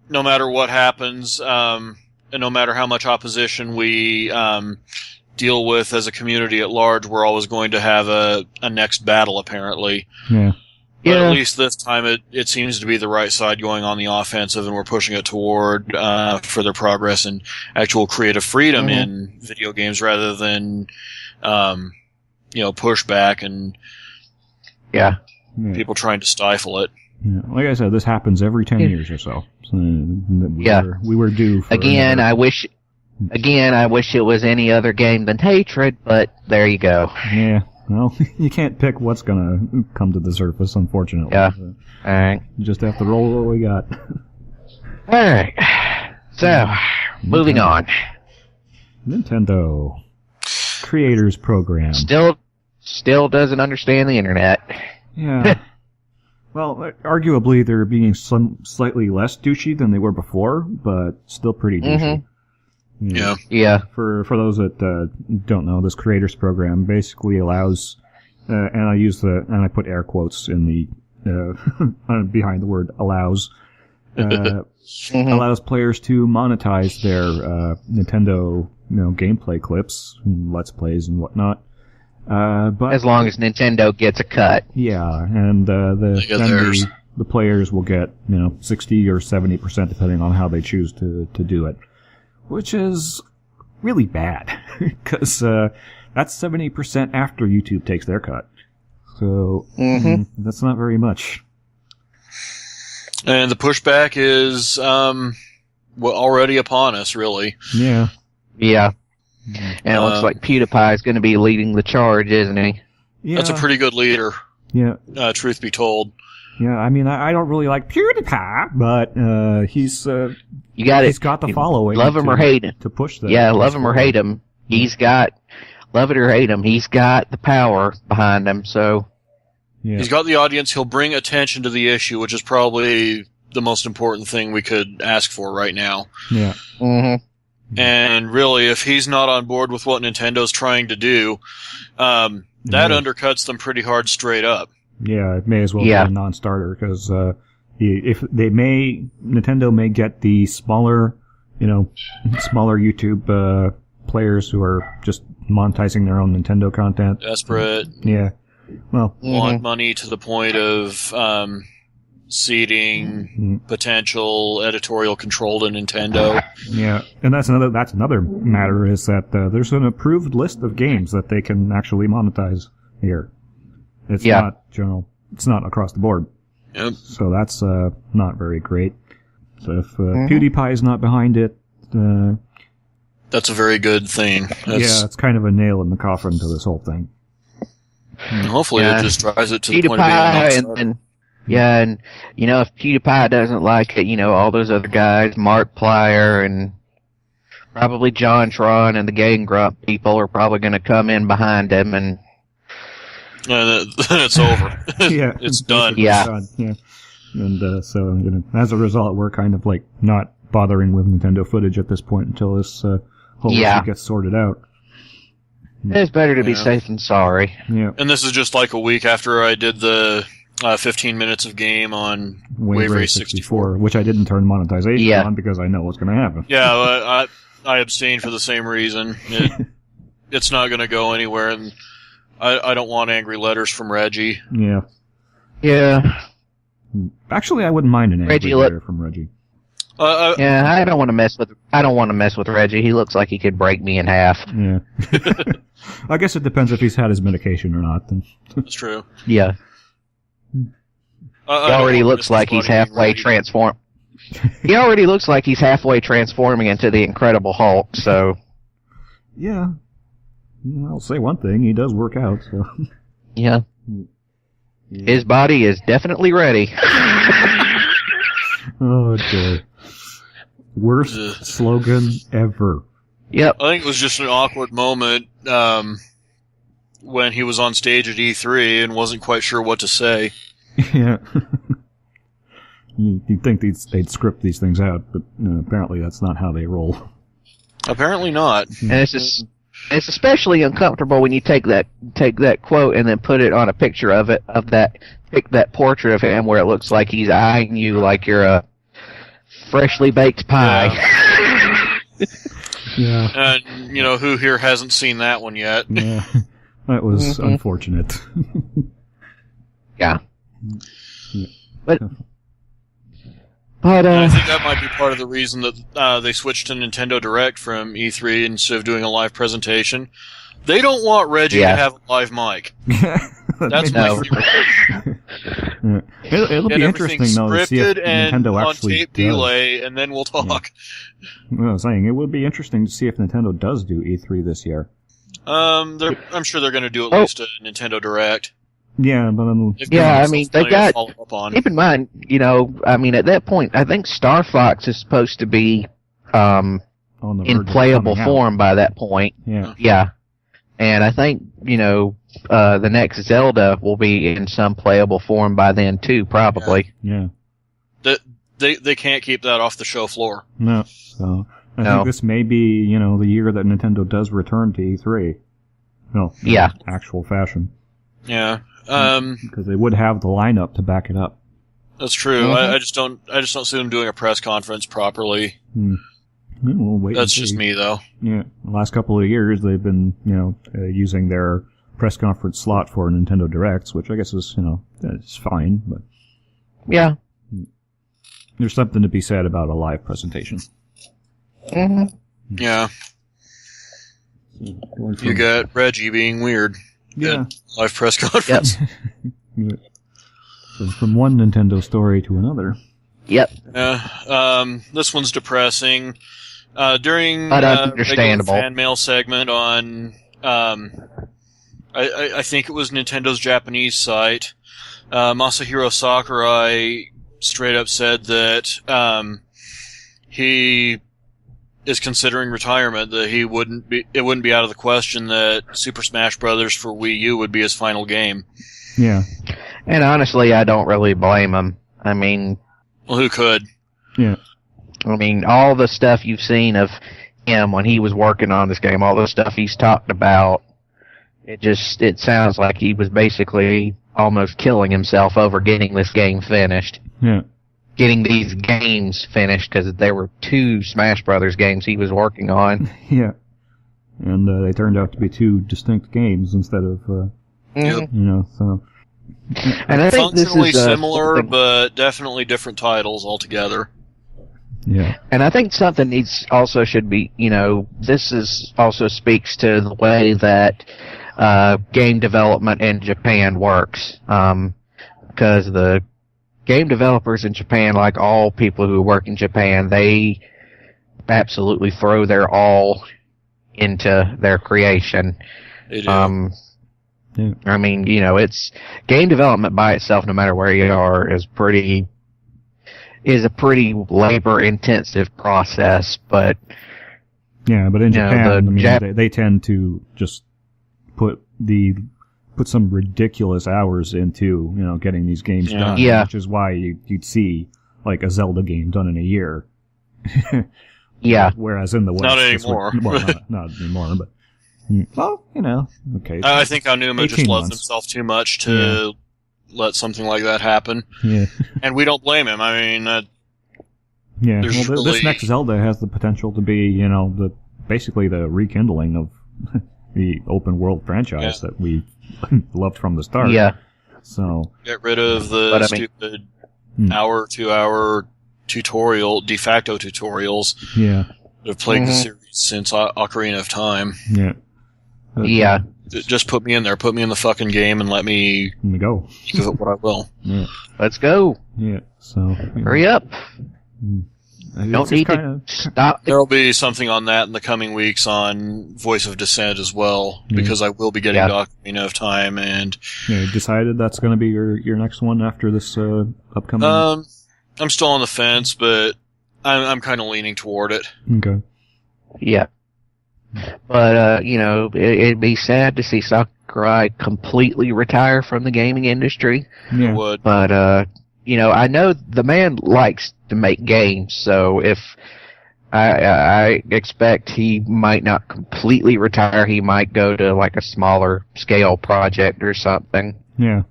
no matter what happens, and no matter how much opposition we deal with as a community at large, we're always going to have a next battle, apparently. Yeah. But at least this time it seems to be the right side going on the offensive, and we're pushing it toward further progress and actual creative freedom in video games rather than pushback and people trying to stifle it. Yeah. Like I said, this happens every 10 years or so. We were due for Again, I wish it was any other game than hatred, but there you go. Yeah. Well, you can't pick what's going to come to the surface, unfortunately. Yeah. All right. You just have to roll what we got. All right. So, moving on. Nintendo Creators Program. Still doesn't understand the internet. Yeah. Well, arguably they're being slightly less douchey than they were before, but still pretty douchey. Yeah. For those that don't know, this Creators Program basically allows, and I put air quotes in the behind the word allows, allows players to monetize their Nintendo gameplay clips, and Let's Plays and whatnot. But as long as Nintendo gets a cut. Yeah, and the players will get 60 or 70% depending on how they choose to do it, which is really bad because that's 70% after YouTube takes their cut. So that's not very much. And the pushback is already upon us, really. Yeah. Yeah. And it looks like PewDiePie is going to be leading the charge, isn't he? Yeah. That's a pretty good leader. Yeah. Truth be told. Yeah, I mean, I don't really like PewDiePie, but he's he's got the following. Love him or hate him. To push that. Yeah, love him or hate him. Love it or hate him, he's got the power behind him, so. Yeah. He's got the audience. He'll bring attention to the issue, which is probably the most important thing we could ask for right now. Yeah. And really, if he's not on board with what Nintendo's trying to do, that undercuts them pretty hard straight up. Yeah, it may as well be a non-starter because Nintendo may get the smaller YouTube players who are just monetizing their own Nintendo content. Desperate. Yeah. Well, want money to the point of seeding potential editorial control to Nintendo. Yeah, and that's another matter is that there's an approved list of games that they can actually monetize here. It's not general. It's not across the board. Yep. So that's not very great. So if PewDiePie is not behind it, that's a very good thing. It's kind of a nail in the coffin to this whole thing. And hopefully it just drives it to the point of being a non-starter. And if PewDiePie doesn't like it, all those other guys, Markiplier and probably JonTron and the Game Grump people are probably going to come in behind him and then it's over. Yeah. It's done. Yeah. And so, as a result, we're kind of like not bothering with Nintendo footage at this point until this whole issue gets sorted out. It's better to be safe than sorry. Yeah. And this is just like a week after I did the 15 minutes of game on Wave Race 64. Which I didn't turn monetization on because I know what's going to happen. Yeah, I abstained for the same reason. It's not going to go anywhere, and I don't want angry letters from Reggie. Yeah. Yeah. Actually, I wouldn't mind an angry letter from Reggie. I don't want to mess with Reggie. He looks like he could break me in half. Yeah. I guess it depends if he's had his medication or not. Then. That's true. Yeah. He already looks like he's halfway transformed. He already looks like he's halfway transforming into the Incredible Hulk. So. Yeah. I'll say one thing: he does work out. So. Yeah. His body is definitely ready. Oh dear. Worst slogan ever. Yep. I think it was just an awkward moment when he was on stage at E3 and wasn't quite sure what to say. Yeah. You'd think they'd script these things out, but apparently that's not how they roll. Apparently not. And it's especially uncomfortable when you take that quote and then put it on a picture of that portrait of him where it looks like he's eyeing you like you're a freshly baked pie. Yeah. And who here hasn't seen that one yet? Yeah. That was unfortunate. Yeah. Yeah. But I think that might be part of the reason that they switched to Nintendo Direct from E3 instead of doing a live presentation. They don't want Reggie to have a live mic. That's my theory. Yeah. It'll be interesting though to see if Nintendo actually on tape does. delay, and then we'll talk. Yeah. Well, I was saying it would be interesting to see if Nintendo does do E3 this year. I'm sure they're going to do at least a Nintendo Direct. Yeah, but I mean, they got. Keep in mind, at that point, I think Star Fox is supposed to be in playable form by that point. Yeah. Yeah. And I think, the next Zelda will be in some playable form by then too, probably. Yeah. They can't keep that off the show floor. No. So I think this may be, the year that Nintendo does return to E3. No. Yeah. Actual fashion. Yeah. Because they would have the lineup to back it up. That's true. I just don't see them doing a press conference properly. We'll wait. That's just me, though. Yeah, the last couple of years they've been, using their press conference slot for Nintendo Directs, which I guess is, it's fine, but yeah, there's something to be said about a live presentation. Yeah. You got Reggie being weird. Yeah. Live press conference. Yep. So from one Nintendo story to another. Yep. Yeah. This one's depressing. During understandable fan mail segment on, I think it was Nintendo's Japanese site, Masahiro Sakurai straight up said that he is considering retirement. That it wouldn't be out of the question that Super Smash Bros. For Wii U would be his final game. Yeah. And honestly, I don't really blame him. I mean, well, who could? Yeah. I mean, all the stuff you've seen of him when he was working on this game, all the stuff he's talked about, it sounds like he was basically almost killing himself over getting this game finished. Yeah. Getting these games finished, because there were 2 Smash Brothers games he was working on. Yeah. And they turned out to be 2 distinct games instead of, so... And I think functionally this is similar, but definitely different titles altogether. Yeah. And I think something should be, this also speaks to the way that game development in Japan works. Because the game developers in Japan, like all people who work in Japan, they absolutely throw their all into their creation. They do. Yeah. I mean, it's game development by itself, no matter where you are, is a pretty labor-intensive process. But but in Japan, they tend to just put some ridiculous hours into getting these games done. Yeah. Which is why you'd see like a Zelda game done in a year. Yeah. Whereas in the West, not anymore. Not anymore, but. Well, okay. I think Aonuma just loves himself too much to let something like that happen. Yeah. And we don't blame him. I mean, this next Zelda has the potential to be, basically the rekindling of the open world franchise that we loved from the start. Yeah. So get rid of the stupid hour, 2-hour de facto tutorials. Yeah. That have plagued the series since Ocarina of Time. Yeah. Yeah. Just put me in there. Put me in the fucking game and let me go. Give it what I will. Yeah. Let's go. Yeah. So hurry up. Don't need to stop. There'll be something on that in the coming weeks on Voice of Dissent as well, because I will be getting to Ocarina of Time and. Yeah. Decided that's going to be your next one after this upcoming. I'm still on the fence, but I'm kind of leaning toward it. Okay. Yeah. But, it'd be sad to see Sakurai completely retire from the gaming industry. Yeah. It would. But, I know the man likes to make games, so if I expect he might not completely retire. He might go to like a smaller scale project or something. Yeah.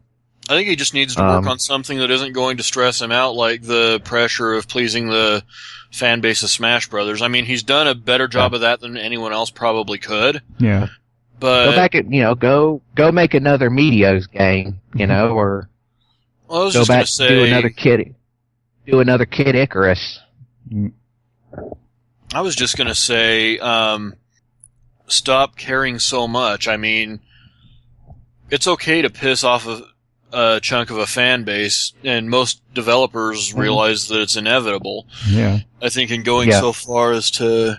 I think he just needs to work on something that isn't going to stress him out, like the pressure of pleasing the fan base of Smash Brothers. I mean, he's done a better job of that than anyone else probably could. Yeah. But go back and go make another Meteos game, or well, I was go just back gonna say, do another Kid Icarus. I was just gonna say, stop caring so much. I mean, it's okay to piss off a chunk of a fan base, and most developers realize that it's inevitable. Yeah. I think in going so far as to,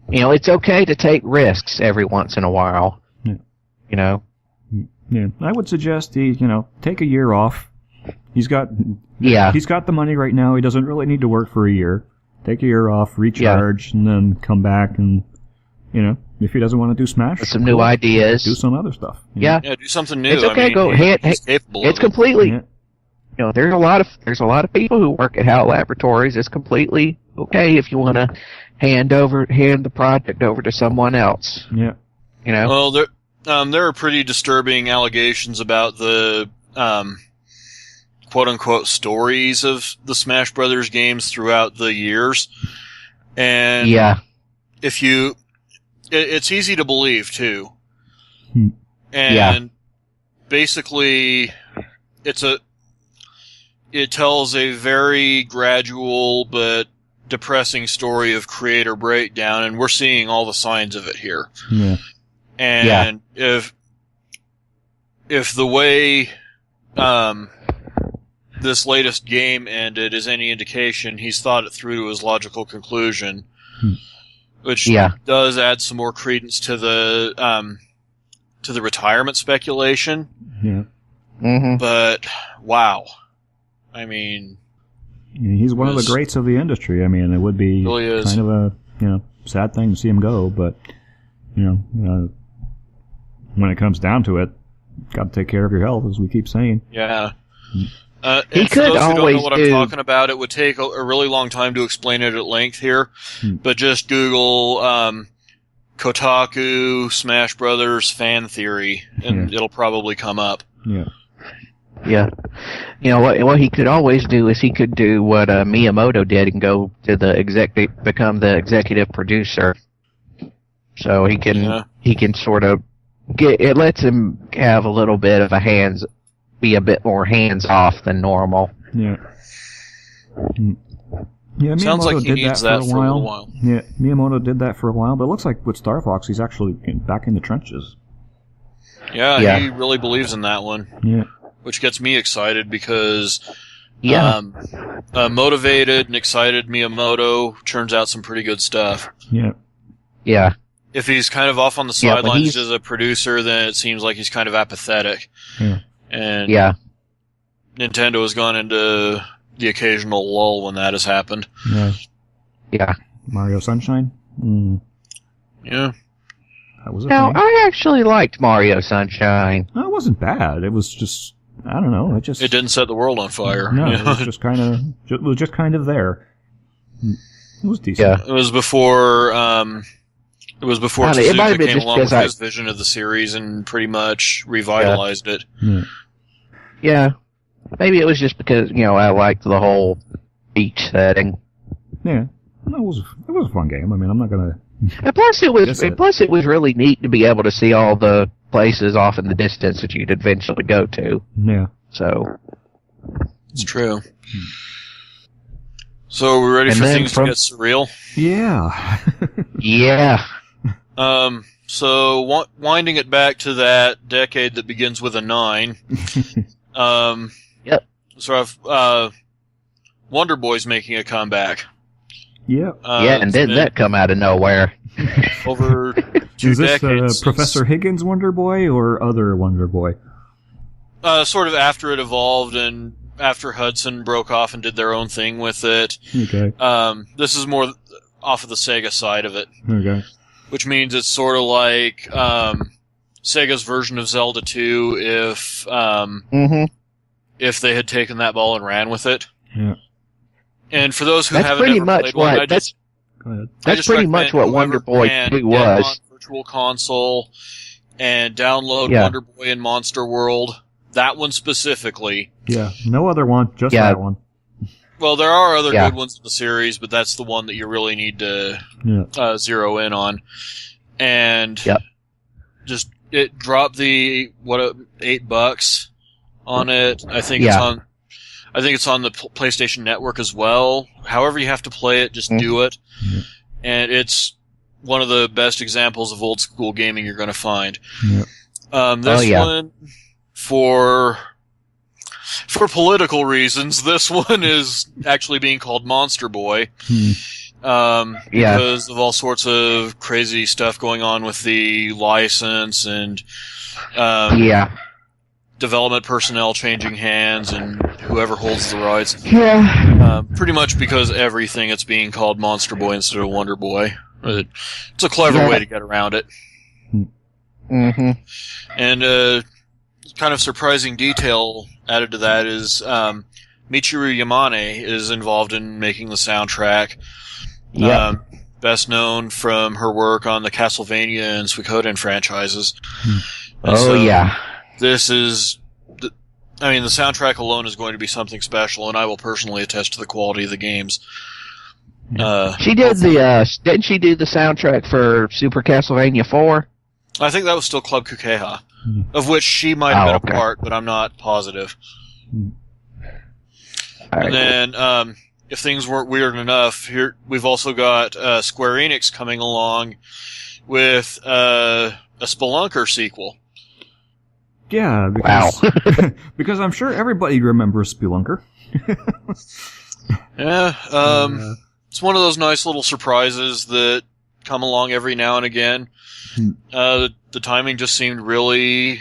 it's okay to take risks every once in a while. Yeah. Yeah. I would suggest he, take a year off. He's got the money right now. He doesn't really need to work for a year. Take a year off, recharge, and then come back and, if he doesn't want to do Smash, some new ideas, do some other stuff. Yeah, do something new. It's okay. He's capable. It's completely. Yeah. There's a lot of people who work at HAL Laboratories. It's completely okay if you want to hand the project over to someone else. Yeah. Well, there are pretty disturbing allegations about the quote-unquote stories of the Smash Brothers games throughout the years. And it's easy to believe, too. And basically, it tells a very gradual but depressing story of creator breakdown, and we're seeing all the signs of it here. Yeah. And if the way this latest game ended is any indication, he's thought it through to his logical conclusion, which does add some more credence to the retirement speculation. Yeah. Mm-hmm. But wow, I mean, he's one of the greats of the industry. I mean, it would be really kind of a sad thing to see him go, but when it comes down to it, got to take care of your health, as we keep saying. Yeah. He and could for those who don't always know what I'm talking about, it would take a really long time to explain it at length here, but just Google Kotaku Smash Brothers fan theory, and it'll probably come up. Yeah. Yeah. What he could always do is he could do what Miyamoto did and go to become the executive producer. So he can sort of it lets him have a little bit of be a bit more hands off than normal. Yeah. Yeah, Miyamoto sounds like he did needs that for a little while. Yeah, Miyamoto did that for a while, but it looks like with Star Fox, he's actually back in the trenches. Yeah, he really believes in that one. Yeah. Which gets me excited because motivated and excited Miyamoto turns out some pretty good stuff. Yeah. Yeah. If he's kind of off on the sidelines as a producer, then it seems like he's kind of apathetic. Yeah. And Nintendo has gone into the occasional lull when that has happened. Yeah. Yeah. Mario Sunshine? Mm. Yeah. That was a Now, thing. I actually liked Mario Sunshine. No, it wasn't bad. It was just, I don't know. It didn't set the world on fire. No, it was just kind of there. It was decent. Yeah. It was before Tezuka came along with his vision of the series and pretty much revitalized it. Yeah. Yeah. Maybe it was just because, I liked the whole beach setting. Yeah. No, it was a fun game. I mean, I'm not gonna. And plus it was really neat to be able to see all the places off in the distance that you'd eventually go to. Yeah. So. It's true. So are we ready for things to get surreal? Yeah. Yeah. So winding it back to that decade that begins with a 9. Yep. So Wonder Boy's making a comeback. Yep. And didn't that come out of nowhere? Over 2 Is this decades. Professor Higgins Wonder Boy or other Wonder Boy? Sort of after it evolved and after Hudson broke off and did their own thing with it. Okay. This is more off of the Sega side of it. Okay. Which means it's sort of like Sega's version of Zelda 2 if they had taken that ball and ran with it. Yeah. And for those who That's haven't pretty ever much played one, what- I just Go ahead. That's pretty much what Wonder Boy 2 was. On Virtual Console and download Yeah. Wonder Boy and Monster World. That one specifically. Yeah, no other one, just Yeah. that one. Well, there are other Yeah. good ones in the series, but that's the one that you really need to Yeah. zero in on. And Yep. just it dropped the $8 on it. I think Yeah. it's on the PlayStation Network as well. However you have to play it, just do it. Yeah. And it's one of the best examples of old school gaming you're going to find. Yeah. This one, for political reasons, this one is actually being called Monster Boy. Because of all sorts of crazy stuff going on with the license and development personnel changing hands and whoever holds the rights. Yeah. Pretty much because everything it's being called Monster Boy instead of Wonder Boy. It's a clever way to get around it. Mm-hmm. And kind of surprising detail added to that is Michiru Yamane is involved in making the soundtrack. Yeah. Best known from her work on the Castlevania and Suikoden franchises. This is... the soundtrack alone is going to be something special, and I will personally attest to the quality of the games. She did didn't she do the soundtrack for Super Castlevania 4? I think that was still Club Kukeha, of which she might have been a part, but I'm not positive. Right. And then, if things weren't weird enough, here we've also got Square Enix coming along with a Spelunker sequel. Yeah, because, because I'm sure everybody remembers Spelunker. It's one of those nice little surprises that come along every now and again. The timing just seemed really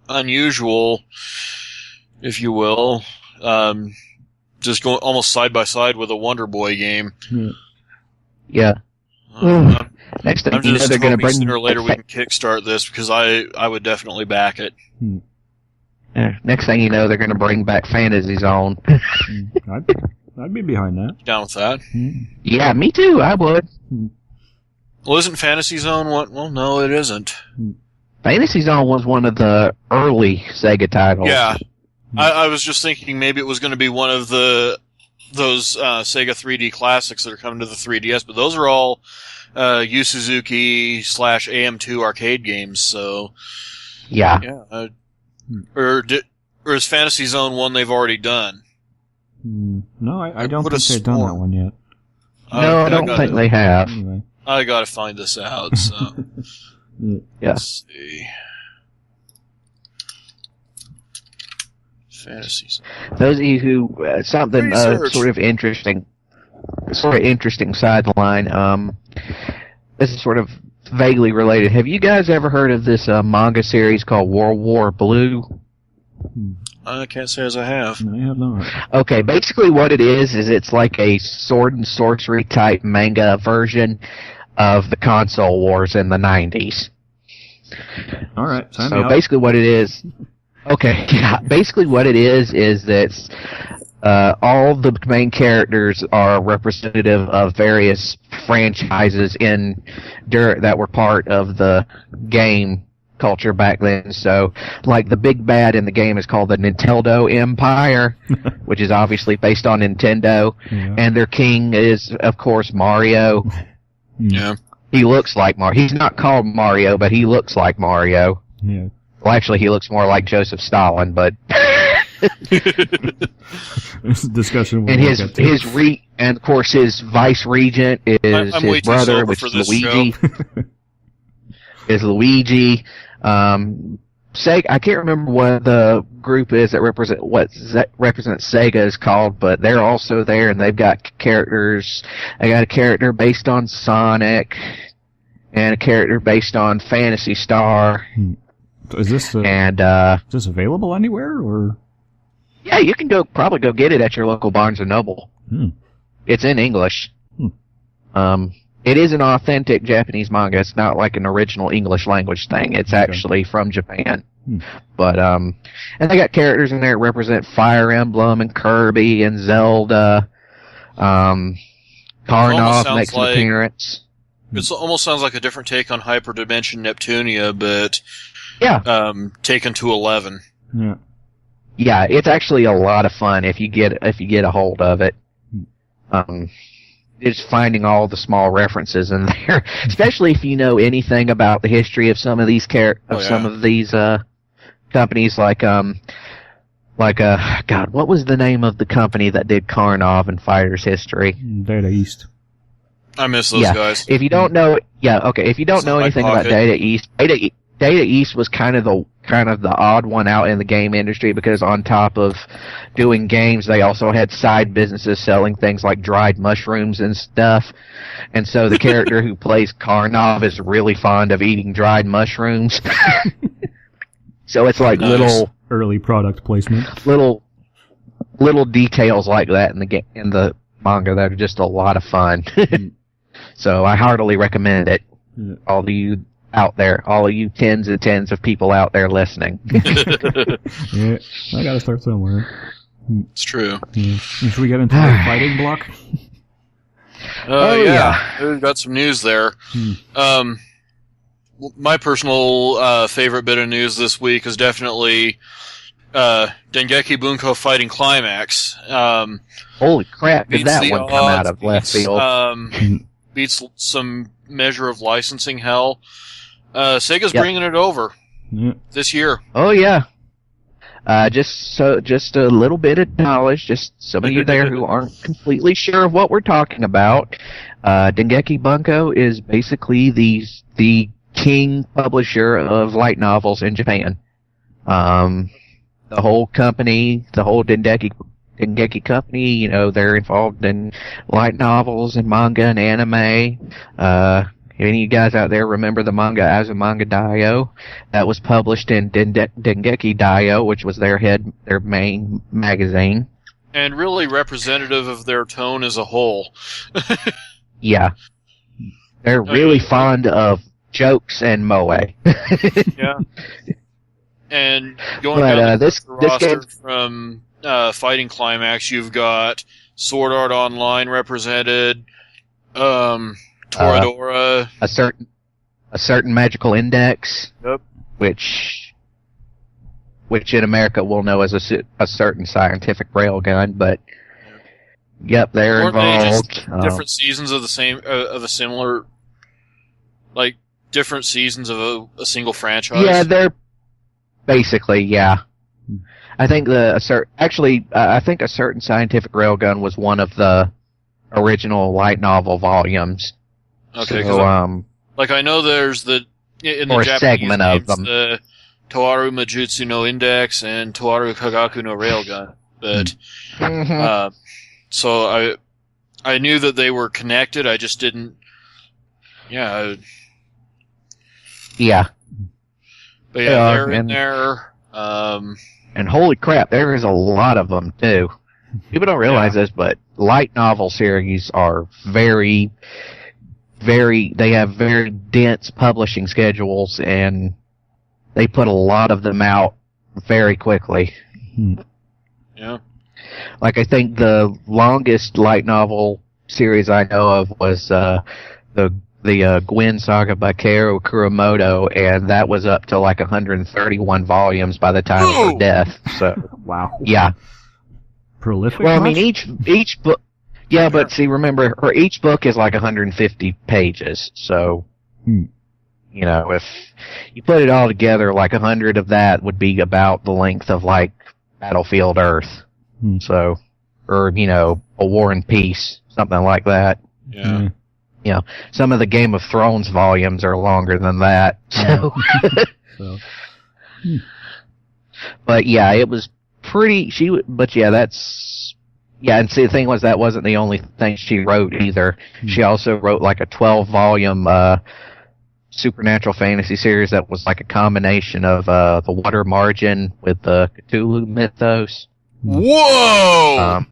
unusual, if you will. Just going almost side by side with a Wonder Boy game. Yeah. Next thing I'm you know, just they're going to hoping bring sooner or later we can kickstart this because I would definitely back it. Next thing you know, they're going to bring back Fantasy Zone. I'd be behind that. Down with that? Yeah, me too. I would. Well, isn't Fantasy Zone what? Well, no, it isn't. Fantasy Zone was one of the early Sega titles. Yeah. I was just thinking maybe it was going to be one of those Sega 3D classics that are coming to the 3DS, but those are all Yu Suzuki / AM2 arcade games, so... Yeah. Or is Fantasy Zone one they've already done? No, I don't think they've done that one yet. No, I don't think they have. Anyway. I gotta find this out, so... Yeah. Let's see... Fantasy Zone. Those of you who something sort of interesting sideline. This is sort of vaguely related. Have you guys ever heard of this manga series called World War Blue? I can't say as I have. No, I have not. Okay, basically what it is it's like a sword and sorcery type manga version of the console wars in the 90s. All right, sign me So up. basically what it is... Okay, yeah. Basically, what it is that all the main characters are representative of various franchises that were part of the game culture back then. So, like the big bad in the game is called the Nintendo Empire, which is obviously based on Nintendo, and their king is, of course, Mario. Yeah. He looks like Mario. He's not called Mario, but he looks like Mario. Yeah. Well, actually, he looks more like Joseph Stalin, but... This discussion. And of course his vice regent is his brother, which is Luigi. Is Luigi. Sega. I can't remember what the group is that represents Sega is called, but they're also there, and they've got characters. They got a character based on Sonic, and a character based on Phantasy Star. Is this is this available anywhere or? Yeah, you can probably go get it at your local Barnes and Noble. It's in English. It is an authentic Japanese manga. It's not like an original English language thing. It's actually from Japan. But and they got characters in there that represent Fire Emblem and Kirby and Zelda. Karnov makes an appearance. It almost sounds like a different take on Hyperdimension Neptunia, but taken to 11. Yeah. Yeah, it's actually a lot of fun if you get a hold of it. Just finding all the small references in there, especially if you know anything about the history of some of these some of these companies, like God, what was the name of the company that did Karnov and Fighters History? Data East. I miss those guys. If you don't know, if you don't know anything about Data East, Data East was kind of the odd one out in the game industry, because on top of doing games, they also had side businesses selling things like dried mushrooms and stuff. And so the character who plays Karnov is really fond of eating dried mushrooms. So it's like little early product placement, little details like that in the manga that are just a lot of fun. So I heartily recommend it. Yeah. All of you out there, all of you tens and tens of people out there listening. Yeah, I gotta start somewhere. It's true. Yeah. Should we get into the fighting block? Yeah. We've got some news there. My personal favorite bit of news this week is definitely Dengeki Bunko Fighting Climax. Holy crap, did that one come out of left field? Beats some measure of licensing hell. Sega's bringing it over this year. Oh yeah. Just a little bit of knowledge, just some of you there who aren't completely sure of what we're talking about. Dengeki Bunko is basically the king publisher of light novels in Japan. The whole company, the whole Dengeki company, they're involved in light novels and manga and anime. If any of you guys out there remember the manga Azumanga Daioh, that was published in Dengeki Daioh, which was their main magazine. And really representative of their tone as a whole. Yeah. They're really fond of jokes and moe. Yeah. And going down the roster from Fighting Climax, you've got Sword Art Online represented, Toradora, a certain magical index, which in America we'll know as a certain scientific railgun, but they're involved. Different seasons of a similar, like different seasons of a single franchise. Yeah, they're basically I think I think a certain scientific railgun was one of the original light novel volumes. Okay, so, I know there's in the Japanese segment of them. The Toaru Majutsu no Index and Toaru Kagaku no Railgun, but so I knew that they were connected. I just didn't. Yeah. But they're in there. And holy crap, there is a lot of them too. People don't realize this, but light novel series are very, they have very dense publishing schedules, and they put a lot of them out very quickly. Yeah. Like, I think the longest light novel series I know of was the Gwen Saga by Keiichiro Kuramoto, and that was up to 131 volumes by the time of her death. So wow. Yeah. Prolific. Well, I mean, each book. Yeah, but see, remember, each book is 150 pages. So, if you put it all together, 100 of that would be about the length of Battlefield Earth. So, or A War and Peace, something like that. Yeah. Some of the Game of Thrones volumes are longer than that. So. But yeah, it was pretty. And see, the thing was, that wasn't the only thing she wrote either. She also wrote a 12-volume supernatural fantasy series that was a combination of the Water Margin with the Cthulhu mythos. Whoa!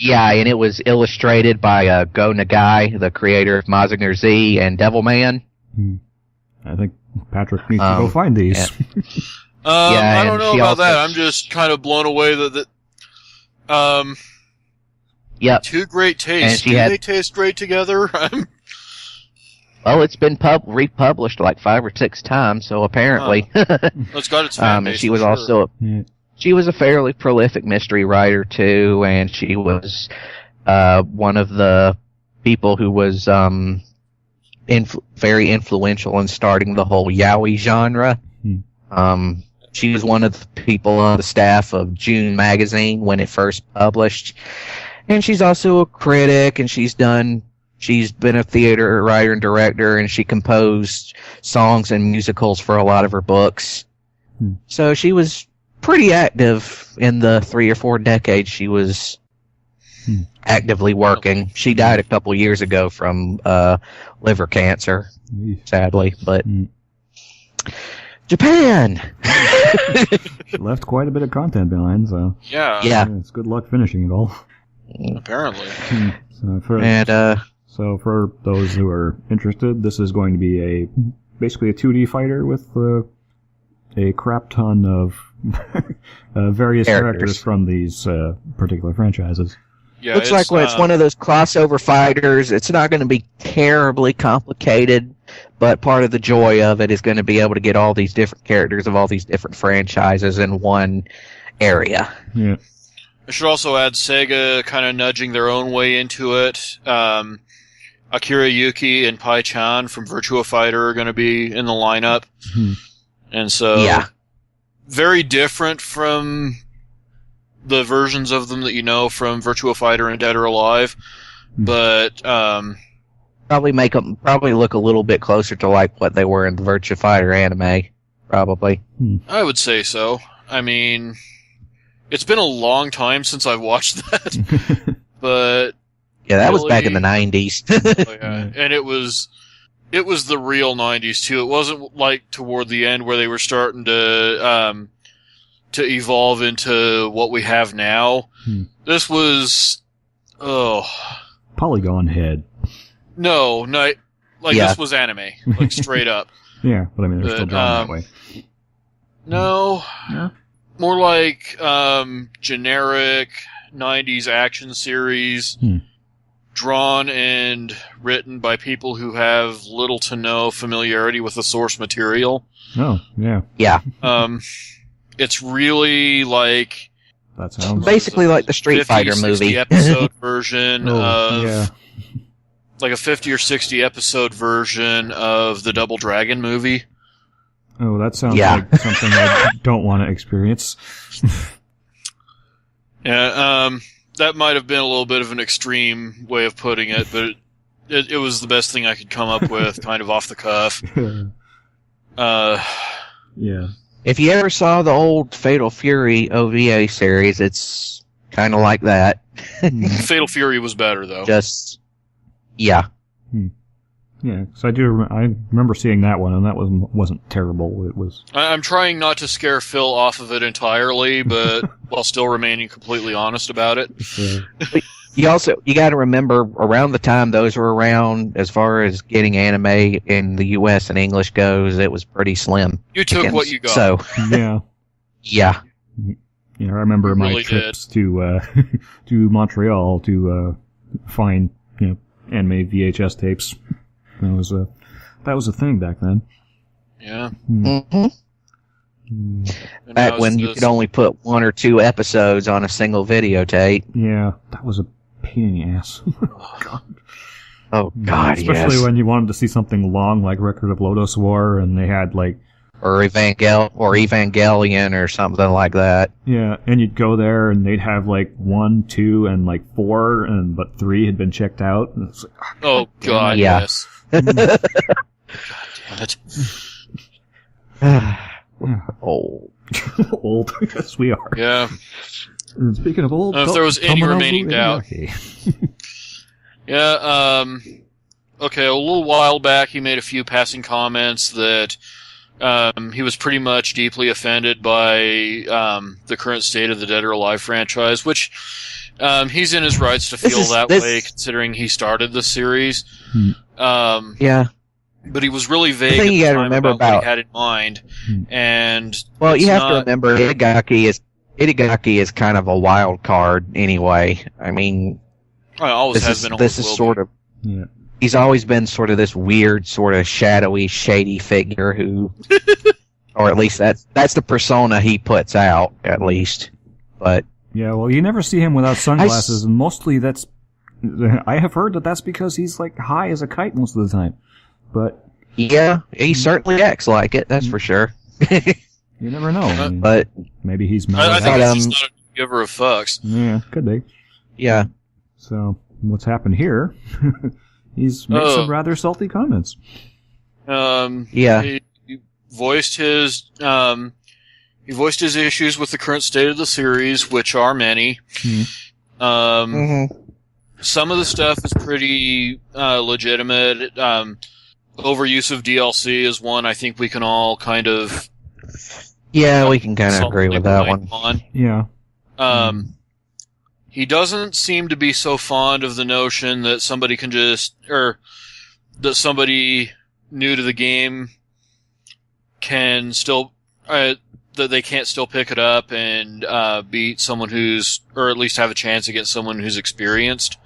And it was illustrated by Go Nagai, the creator of Mazinger Z and Devilman. I think Patrick needs to go find these. I don't know about that. I'm just kind of blown away that Yep. Two great tastes. They taste great together? Well, it's been republished like 5 or 6 times, so apparently. It's got its fan base. And she was also she was a fairly prolific mystery writer too, and she was one of the people who was very influential in starting the whole yaoi genre. She was one of the people on the staff of June magazine when it first published, and she's also a critic, and she's been a theater writer and director, and she composed songs and musicals for a lot of her books. So she was pretty active in the 3 or 4 decades she was actively working. She died a couple years ago from liver cancer, sadly, but Japan! She left quite a bit of content behind, so yeah, it's good luck finishing it all. Apparently. So for those who are interested, this is going to be basically a 2D fighter with a crap ton of various characters from these particular franchises. Yeah, looks like it's one of those crossover fighters. It's not going to be terribly complicated, but part of the joy of it is going to be able to get all these different characters of all these different franchises in one area. Yeah. I should also add Sega kind of nudging their own way into it. Akira Yuki and Pai Chan from Virtua Fighter are going to be in the lineup. And so, very different from the versions of them that you know from Virtua Fighter and Dead or Alive, but probably look a little bit closer to like what they were in the Virtua Fighter anime, probably. I would say so. I mean, it's been a long time since I've watched that, but yeah, that was back in the 90s. Oh, yeah. And it was the real 90s too. It wasn't like toward the end where they were starting to evolve into what we have now. This was Polygon head. No, this was anime, like straight up. Yeah, but I mean they're still drawn that way. No. Yeah. More like generic 90s action series. Drawn and written by people who have little to no familiarity with the source material. Oh, yeah. Yeah. It's really like... That sounds... Basically like the Street Fighter movie. 50, 60 episode version of... Yeah. Like a 50 or 60 episode version of the Double Dragon movie. Oh, that sounds like something I don't want to experience. Yeah, that might have been a little bit of an extreme way of putting it, but it was the best thing I could come up with, kind of off the cuff. Yeah. If you ever saw the old Fatal Fury OVA series, it's kind of like that. Fatal Fury was better, though. Yeah. Yeah, so I remember seeing that one, and that wasn't terrible. It was. I'm trying not to scare Phil off of it entirely, but while still remaining completely honest about it. You got to remember, around the time those were around, as far as getting anime in the U.S. and English goes, it was pretty slim. You took what you got. So yeah. Yeah. I remember my trips to Montreal to find anime VHS tapes. That was a thing back then. Yeah. Back when you could only put 1 or 2 episodes on a single videotape. Yeah, that was a pain in the ass. Oh God, especially when you wanted to see something long like Record of Lodoss War, and they had like or Evangelion or something like that. Yeah, and you'd go there and they'd have like 1, 2, and like 4, but 3 had been checked out. And it's like, oh God, yes. God damn it. Old. Old. Yes, we are. Yeah. And speaking of old, if there was any remaining doubt. Yeah, okay, a little while back he made a few passing comments that he was pretty much deeply offended by the current state of the Dead or Alive franchise, which he's in his rights to feel that way considering he started the series. Yeah. But he was really vague at the time about what he had in mind. And well, you have to remember Itagaki is kind of a wild card anyway. I mean, Always has been. This is sort of. Yeah. He's always been sort of this weird, sort of shadowy, shady figure who, or at least that's the persona he puts out, at least. But yeah, well, you never see him without sunglasses, and mostly I have heard that's because he's like high as a kite most of the time. But yeah, he certainly acts like it. That's for sure. You never know. But maybe he's. I think he's just not a giver of fucks. Yeah, could be. Yeah. So what's happened here? He's made some rather salty comments. Yeah. He voiced his issues with the current state of the series, which are many. Some of the stuff is pretty legitimate. Overuse of DLC is one I think we can all kind of... Yeah, we can kind of agree with that one. Yeah. He doesn't seem to be so fond of the notion that somebody can that somebody new to the game can still, that they can't still pick it up and beat someone or at least have a chance against someone who's experienced.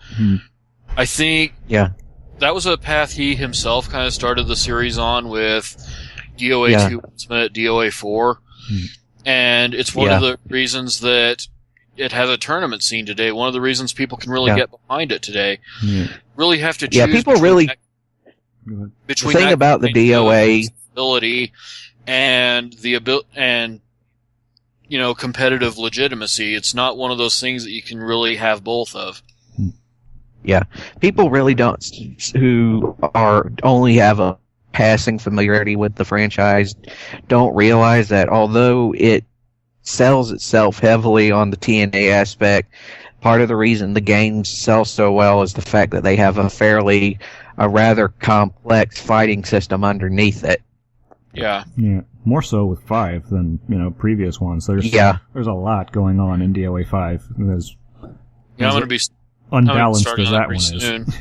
I think that was a path he himself kind of started the series on with DOA 2 Ultimate, DOA 4. And it's one of the reasons that it has a tournament scene today. One of the reasons people can really get behind it today. Really have to choose. Yeah, people really. Between the thing about the DOA ability and competitive legitimacy, it's not one of those things that you can really have both of. Yeah, people really don't who only have a passing familiarity with the franchise don't realize that although it sells itself heavily on the TNA aspect, part of the reason the games sell so well is the fact that they have a rather complex fighting system underneath it. Yeah. Yeah. More so with 5 than, previous ones. There's a lot going on in DOA 5. I'm going to be unbalanced as that one soon. Is.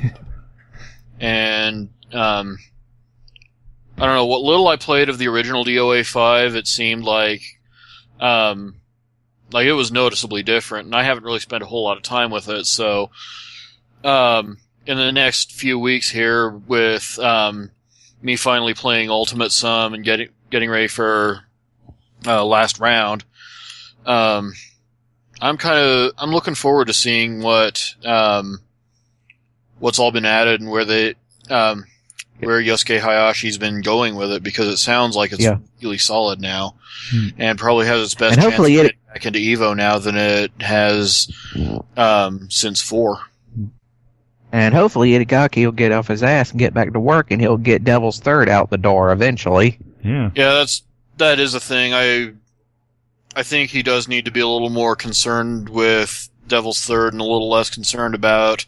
And I don't know, what little I played of the original DOA 5, it seemed like it was noticeably different, and I haven't really spent a whole lot of time with it, so in the next few weeks here with me finally playing Ultimate some and getting ready for last round, I'm looking forward to seeing what's all been added and where Yosuke Hayashi's been going with it, because it sounds like it's really solid now, and probably has its best chance to get back into Evo now than it has since 4. And hopefully Itagaki will get off his ass and get back to work, and he'll get Devil's Third out the door eventually. Yeah. Yeah, that is a thing. I think he does need to be a little more concerned with Devil's Third and a little less concerned about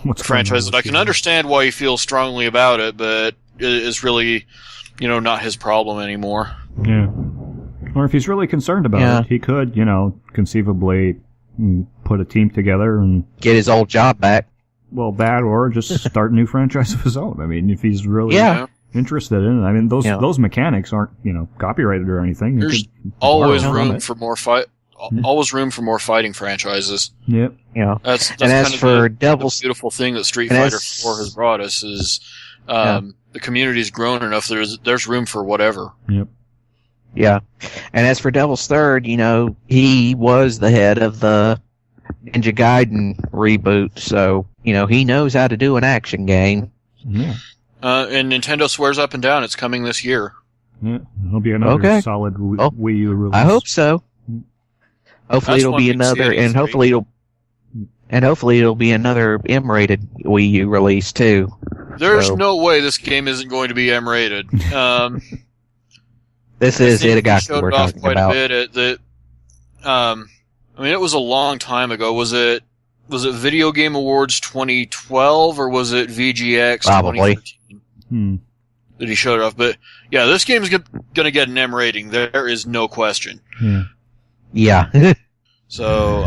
the franchise. I can understand why he feels strongly about it, but it's really, not his problem anymore. Yeah. Or if he's really concerned about it, he could, conceivably put a team together and get his old job back. Well, that or just start a new franchise of his own. I mean, if he's really interested in it. I mean, those mechanics aren't, copyrighted or anything. There's always room for more always room for more fighting franchises. Yep. Yeah. That's and as for Devil's, the beautiful thing that Street Fighter 4 has brought us is the community's grown enough. There's room for whatever. Yep. Yeah. And as for Devil's Third, he was the head of the Ninja Gaiden reboot, so he knows how to do an action game. Yeah. And Nintendo swears up and down it's coming this year. Yeah, it'll be another solid Wii U release. I hope so. Hopefully it'll be another, and hopefully it'll be another M-rated Wii U release too. There's no way this game isn't going to be M-rated. This is Itagaki we're talking quite about. A bit at the. It was a long time ago. Was it Video Game Awards 2012 or was it VGX 2013? That he showed it off? But yeah, this game is going to get an M rating. There is no question. Yeah. So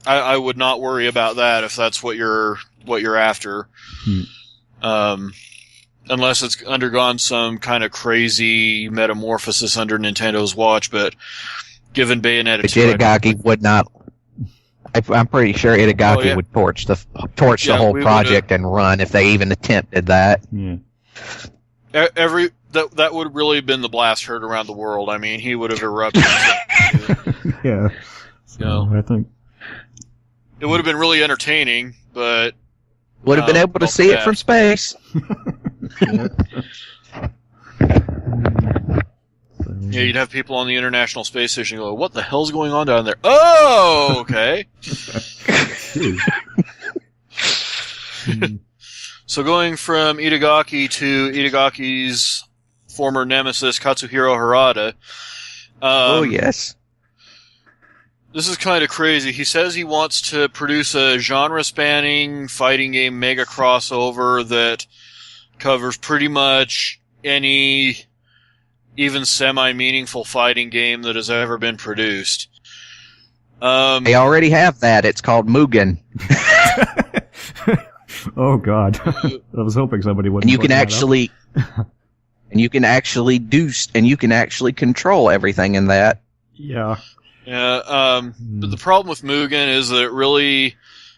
I would not worry about that if that's what you're after. Unless it's undergone some kind of crazy metamorphosis under Nintendo's watch, but given Bayonetta 2... Itagaki would not... I'm pretty sure Itagaki would torch the whole project and run if they even attempted that. Yeah. That would have really been the blast heard around the world. I mean, he would have erupted. Yeah. So, I think it would have been really entertaining, but would have been able to see it from space. Yeah, you'd have people on the International Space Station go, "What the hell's going on down there?" Oh, okay. So going from Itagaki to Itagaki's former nemesis, Katsuhiro Harada. Oh, yes. This is kind of crazy. He says he wants to produce a genre-spanning fighting game mega crossover that covers pretty much any even semi-meaningful fighting game that has ever been produced. They already have that. It's called Mugen. Oh God! I was hoping somebody would. And you can actually, control everything in that. Yeah. Yeah. But the problem with Mugen is that it really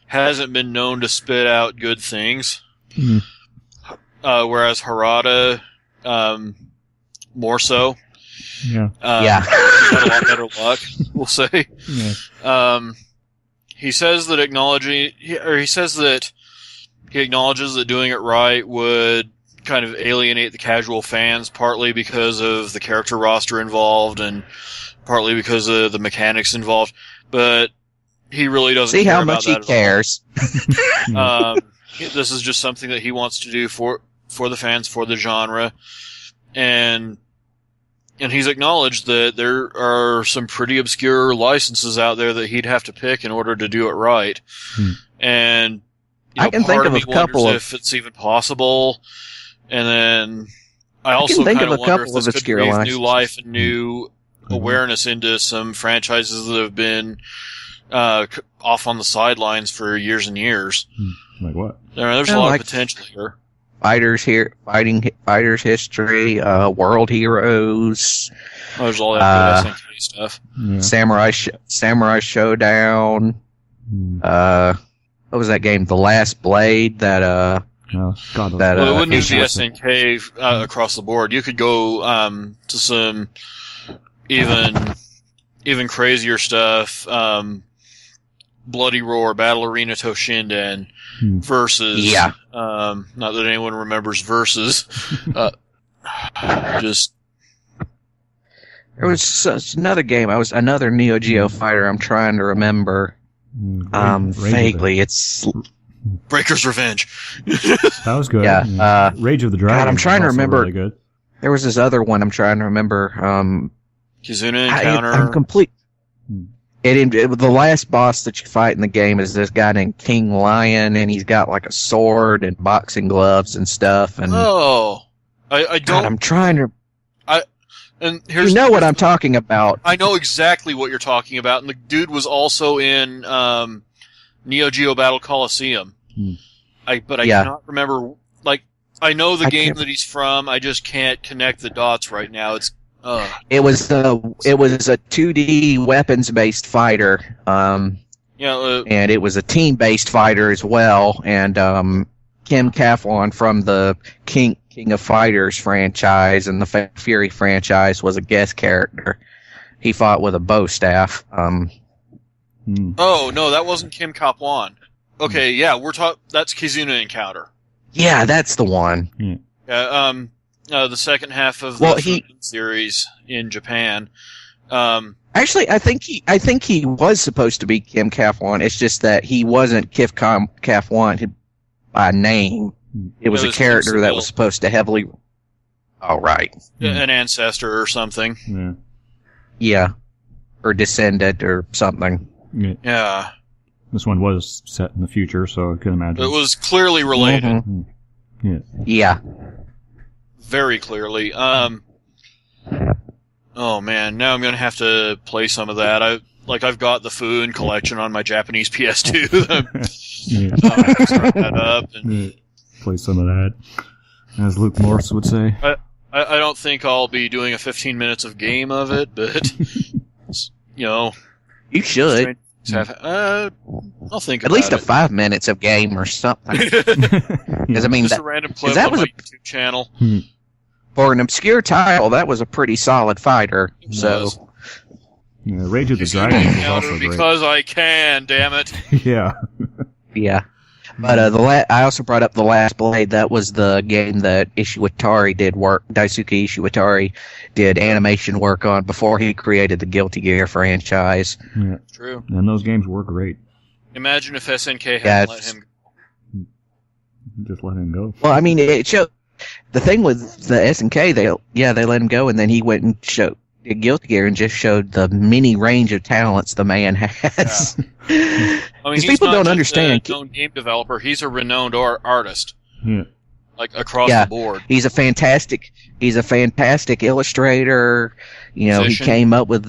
hasn't been known to spit out good things. Whereas Harada, more so. Yeah. He's had a lot better luck, we'll say. Yeah. He says that he acknowledges that doing it right would kind of alienate the casual fans, partly because of the character roster involved and partly because of the mechanics involved. But he really doesn't care about that. See how much he cares. This is just something that he wants to do for the fans, for the genre. And he's acknowledged that there are some pretty obscure licenses out there that he'd have to pick in order to do it right. And I can think of a couple if it's even possible. And then I also kind of wonder if this could breathe new life and new awareness into some franchises that have been off on the sidelines for years and years. Like what? There's a lot of potential here. Fighters history, World Heroes. Oh, there's all that good SNK stuff. Yeah. Samurai Showdown. What was that game? The Last Blade. That it wouldn't use the SNK across the board. You could go to some even crazier stuff. Bloody Roar, Battle Arena Toshinden, Versus. Not that anyone remembers Versus. Just. There was another game. Another Neo Geo fighter. I'm trying to remember. Vaguely. It's Breaker's Revenge. That was good. Yeah. Rage of the Dragon. God, I'm trying to remember. Really good. There was this other one I'm trying to remember. Kizuna Encounter. I'm complete. The last boss that you fight in the game is this guy named King Lion, and he's got like a sword and boxing gloves and stuff. And I don't. God, I'm trying to. And here's what I'm talking about. I know exactly what you're talking about, and the dude was also in Neo Geo Battle Coliseum. I cannot remember. Like, I know the game that he's from. I just can't connect the dots right now. It was a 2D weapons based fighter. And it was a team based fighter as well. And Kim Kafwan from the King of Fighters franchise and the Fury franchise was a guest character. He fought with a bow staff. Oh no, that wasn't Kim Kafwan. Okay, yeah, that's Kizuna Encounter. Yeah, that's the one. Yeah, the second half of the series in Japan. Actually, I think he was supposed to be Kim Kafwan. It's just that he wasn't Kafwan by name. It was a character that was supposed to heavily. Oh, right. An ancestor or something. Yeah. Or descendant or something. Yeah. This one was set in the future, so I can imagine. It was clearly related. Yeah. Very clearly. Oh man, now I'm gonna have to play some of that. I've got the Foon collection on my Japanese PS2. I'm start that up and play some of that, as Luke Morse would say. I don't think I'll be doing a 15 minutes of game of it, but you should. I'll think At about least it. 5 minutes of game or something. Because I mean, Just a random clip that on was my YouTube channel. For an obscure title, that was a pretty solid fighter. So, yeah, Rage of the Excuse me, Dragons was counter also great. because I can, damn it. Yeah. yeah. But I also brought up The Last Blade. That was the game that Daisuke Ishiwatari did animation work on before he created the Guilty Gear franchise. Yeah. True. And those games were great. Imagine if SNK hadn't let him go. Just let him go. Well, I mean, it showed the thing with the SNK. They let him go, and then he went and showed Guilty Gear and just showed the many range of talents the man has. Yeah. I mean, he's people not don't just understand. a known game developer. He's a renowned artist. Yeah. Like across the board. He's a fantastic illustrator. You know, Musician. he came up with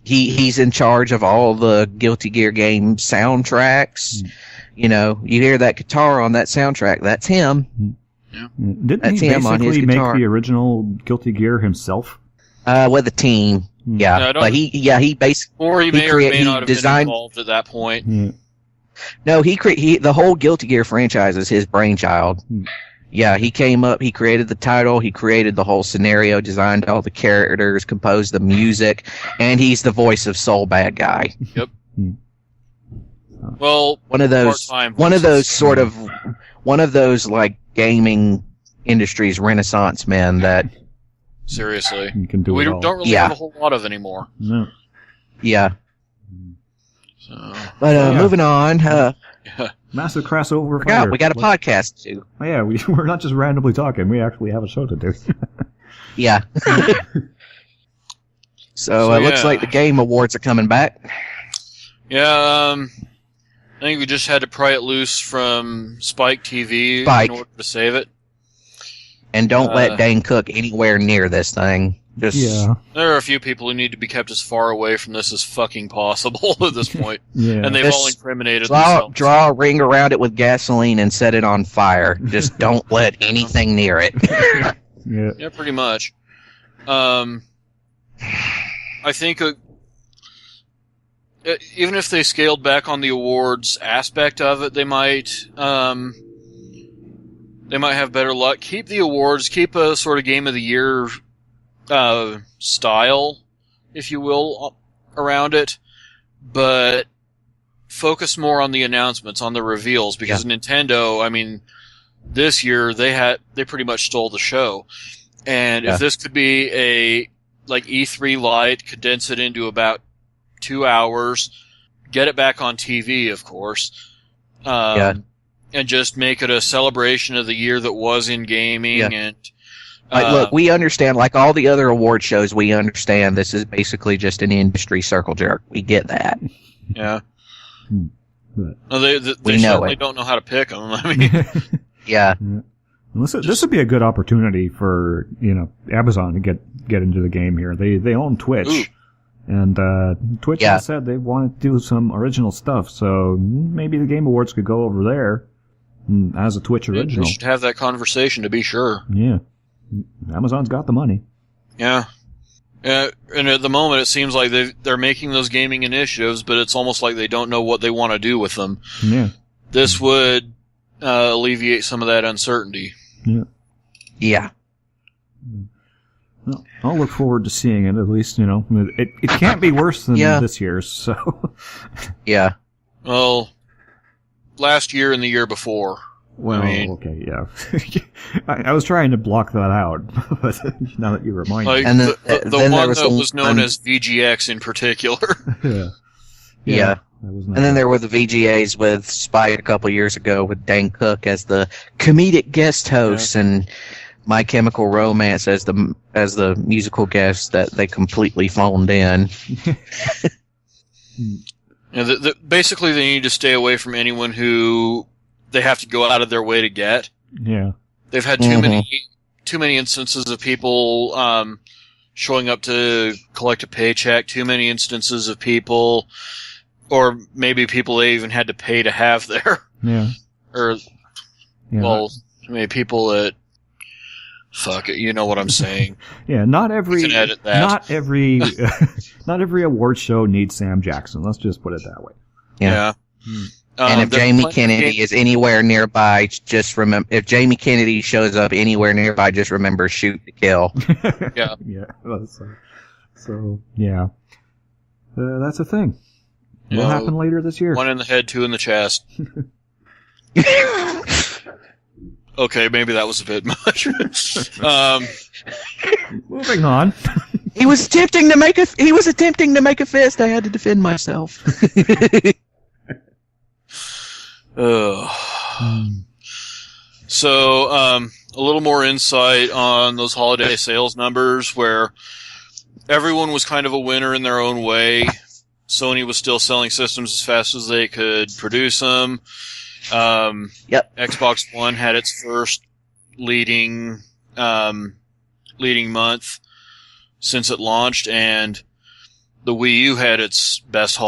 he's in charge of all the Guilty Gear game soundtracks. You know, you hear that guitar on that soundtrack, that's him. Yeah. Didn't That's he him on his basically make guitar. the original Guilty Gear himself? With a team. Yeah. Yeah, I don't- But he basically Or he He may or may he not have designed- been involved at that point. Yeah. No, the whole Guilty Gear franchise is his brainchild. Yeah, he came up, he created the title, he created the whole scenario, designed all the characters, composed the music, and he's the voice of Soul Bad Guy. Yep. Well, One of those part-time like gaming industry's renaissance men that seriously. You can do We it all. don't really have a whole lot of anymore. No. yeah. So, But moving on, yeah. Massive crossover. forgot we got a podcast to do. Oh, yeah, we're not just randomly talking. We actually have a show to do. Yeah. So it looks like the Game Awards are coming back. Yeah, I think we just had to pry it loose from Spike TV Spike. in order to save it. And don't let Dane Cook anywhere near this thing. Just Yeah. There are a few people who need to be kept as far away from this as fucking possible at this point. Yeah. And they've Just all incriminated themselves. draw a ring around it with gasoline and set it on fire. Just don't let anything near it. Yeah. Yeah, pretty much. I think even if they scaled back on the awards aspect of it, they might have better luck. Keep the awards, keep a sort of Game of the Year style, if you will, around it, but focus more on the announcements, on the reveals, because Nintendo, I mean, this year they pretty much stole the show. And if this could be a like E3 Lite, condense it into about 2 hours, get it back on TV, of course, and just make it a celebration of the year that was in gaming. And look, we understand, like all the other award shows, we understand this is basically just an industry circle jerk. We get that. Yeah. But, No, they We know certainly it. don't know how to pick them. I mean, Yeah. this would be a good opportunity for Amazon to get into the game here. They own Twitch, Ooh. and Twitch has said they want to do some original stuff. So maybe the Game Awards could go over there as a Twitch original. we should have that conversation to be sure. Yeah, Amazon's got the money. Yeah. And at the moment, it seems like they're making those gaming initiatives, but it's almost like they don't know what they want to do with them. Yeah, This would alleviate some of that uncertainty. Yeah. Well, I'll look forward to seeing it. At least it can't be worse than this year's. So Yeah. Well, last year and the year before. well, I mean, okay, yeah. I was trying to block that out, but now that you remind me, like And the then there one was that the was known one- as VGX in particular. Yeah. that was And then there were the VGAs with Spike a couple years ago with Dane Cook as the comedic guest host and My Chemical Romance as the musical guest that they completely phoned in. Basically, they need to stay away from anyone who they have to go out of their way to get. Yeah. They've had too many instances of people showing up to collect a paycheck. Too many instances of people, or maybe people they even had to pay to have there. Yeah. Or Yeah. well, maybe people that Fuck it, you know what I'm saying. Yeah, not every You can edit that. not every award show needs Sam Jackson. Let's just put it that way. Yeah. And if there's Jamie plenty of Kennedy is anywhere nearby, just remember. If Jamie Kennedy shows up anywhere nearby, just remember shoot to kill. Yeah. Yeah. So yeah, that's a thing. You Will know, happen later this year. One in the head, two in the chest. Okay, maybe that was a bit much. Moving on. He was attempting to make a fist. I had to defend myself. So, a little more insight on those holiday sales numbers where everyone was kind of a winner in their own way. Sony was still selling systems as fast as they could produce them. Yep. Xbox One had its first leading month since it launched, and the Wii U had its best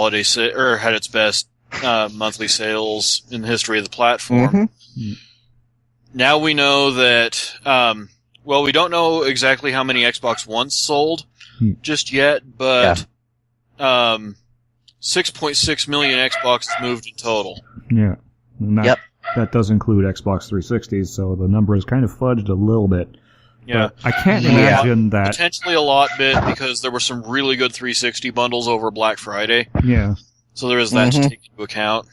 monthly sales in the history of the platform. Mm-hmm. Now we know that, we don't know exactly how many Xbox Ones sold just yet, but 6.6 million Xboxes moved in total. Yeah. And that does include Xbox 360s, so the number is kind of fudged a little bit. Yeah. But I can't imagine that... Potentially a lot bit, because there were some really good 360 bundles over Black Friday. Yeah. So there is that to take into account.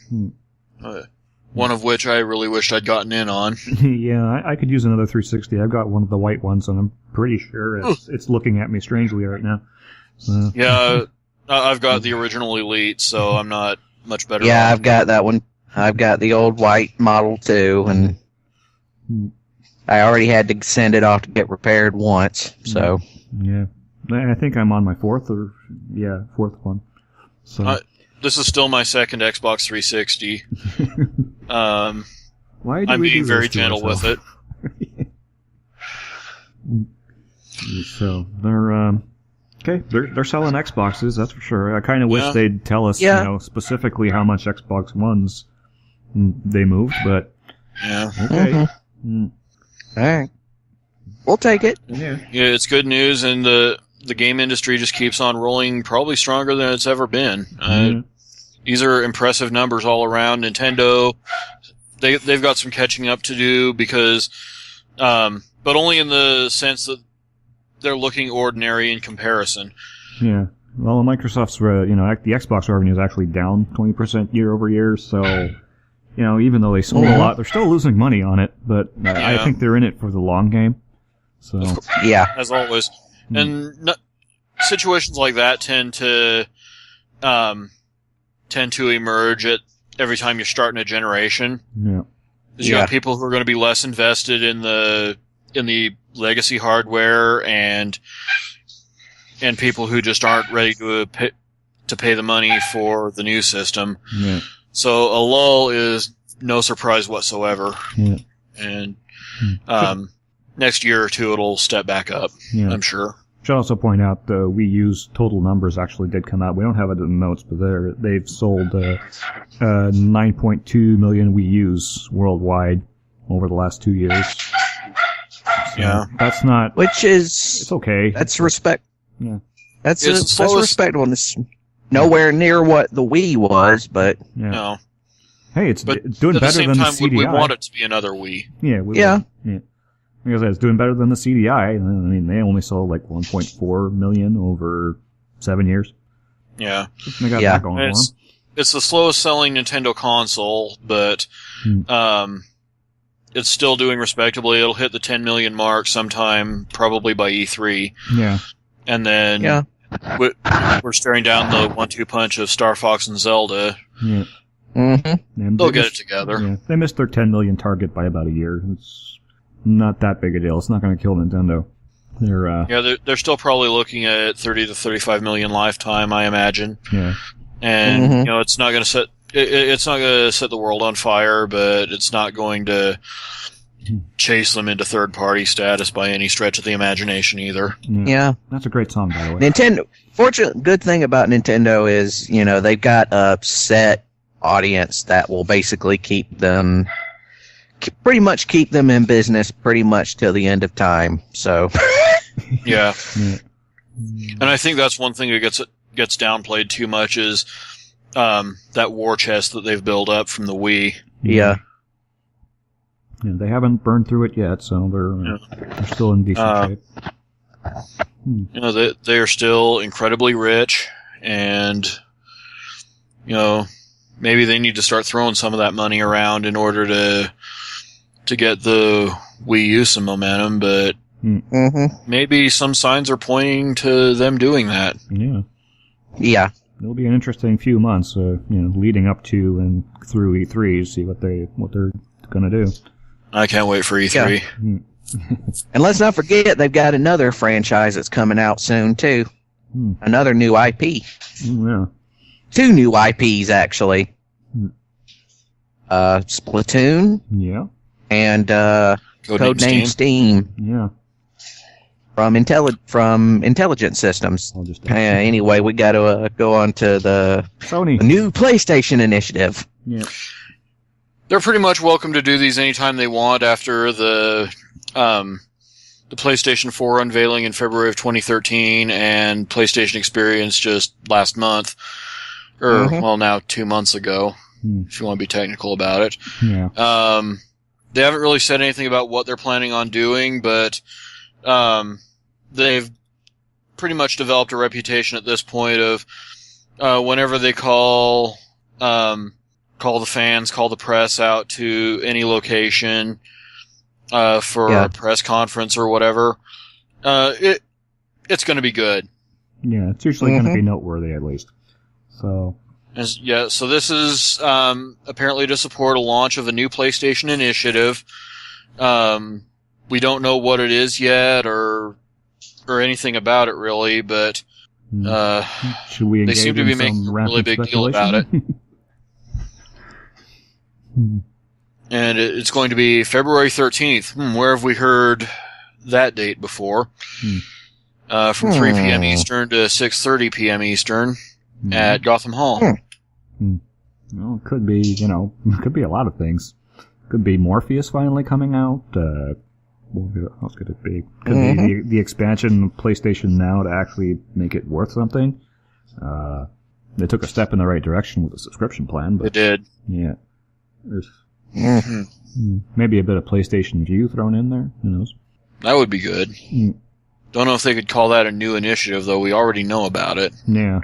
One of which I really wished I'd gotten in on. Yeah, I could use another 360. I've got one of the white ones, and I'm pretty sure it's looking at me strangely right now. So. Yeah, I've got the original Elite, so I'm not much better. Yeah, I've got that one. I've got the old white model too, and I already had to send it off to get repaired once. So yeah, I think I'm on my fourth one. So this is still my second Xbox 360. Why do I'm we being do very this to gentle with ourselves? it. So they're selling Xboxes, that's for sure. I kind of wish they'd tell us, specifically how much Xbox Ones they moved, but okay. All right, we'll take it. Yeah, it's good news, and the game industry just keeps on rolling, probably stronger than it's ever been. These are impressive numbers all around. Nintendo, they've got some catching up to do because, but only in the sense that they're looking ordinary in comparison. Yeah. Well, Microsoft's, the Xbox revenue is actually down 20% year over year, so, even though they sold a lot, they're still losing money on it, but I think they're in it for the long game. So yeah. As always. And situations like that tend to emerge at every time you're starting a generation. Yeah. Because you have people who are going to be less invested in the legacy hardware, and people who just aren't ready to pay the money for the new system. Yeah. So a lull is no surprise whatsoever. Yeah. And next year or two it'll step back up, I'm sure. Should also point out the Wii U's total numbers actually did come out. We don't have it in the notes, but they've sold 9.2 million Wii U's worldwide over the last 2 years. So that's not... Which is... It's okay. That's respect. Yeah. That's respectable. It's nowhere near what the Wii was, but... Yeah. No. Hey, it's doing better than the CDI. At the same time, would we want it to be another Wii? Yeah. Yeah. Like I said, it's doing better than the CDI. I mean, they only sold like 1.4 million over 7 years. Yeah. They got that going for them. It's the slowest selling Nintendo console, but it's still doing respectably. It'll hit the 10 million mark sometime, probably by E3. Yeah. And then we're staring down the 1-2 punch of Star Fox and Zelda. Yeah. Mm-hmm. They'll get it together. Yeah. They missed their 10 million target by about a year. It's not that big a deal. It's not going to kill Nintendo. They're still probably looking at 30 to 35 million lifetime, I imagine. Yeah. And it's not going to set the world on fire, but it's not going to chase them into third-party status by any stretch of the imagination either. Yeah. That's a great song, by the way. Nintendo. Good thing about Nintendo is, they've got a set audience that will basically keep them pretty much keep them in business pretty much till the end of time. So, yeah. And I think that's one thing that gets downplayed too much is that war chest that they've built up from the Wii. Yeah. Yeah, they haven't burned through it yet, so they're still in decent shape. You know, they are still incredibly rich, and you know, maybe they need to start throwing some of that money around in order to get the Wii U some momentum, but maybe some signs are pointing to them doing that. Yeah. Yeah. It'll be an interesting few months, leading up to and through E3 to see what they're gonna do. I can't wait for E3. Yeah. And let's not forget, they've got another franchise that's coming out soon, too. Another new IP. Yeah. 2 new IPs, actually. Splatoon. Yeah. And Codename Steam. Yeah. From Intelligent Systems. Anyway, we got to go on to the Sony new PlayStation initiative. Yeah. They're pretty much welcome to do these anytime they want after the PlayStation 4 unveiling in February of 2013 and PlayStation Experience just last month. Well, now 2 months ago, if you want to be technical about it. Yeah. They haven't really said anything about what they're planning on doing, but they've pretty much developed a reputation at this point of whenever they call the fans, call the press out to any location for a press conference or whatever, it's going to be good. Yeah, it's usually going to be noteworthy at least. So. So this is apparently to support a launch of a new PlayStation initiative. We don't know what it is yet or anything about it really, but should we they seem to be making a really big deal about it. And it's going to be February 13th. Where have we heard that date before? From 3 p.m. Eastern to 6:30 p.m. Eastern at Gotham Hall. Well, it could be, it could be a lot of things. Could be Morpheus finally coming out. What else could it be? Could be the expansion of PlayStation Now to actually make it worth something. They took a step in the right direction with the subscription plan, but they did. Yeah. There's maybe a bit of PlayStation View thrown in there. Who knows? That would be good. Don't know if they could call that a new initiative, though. We already know about it. Yeah.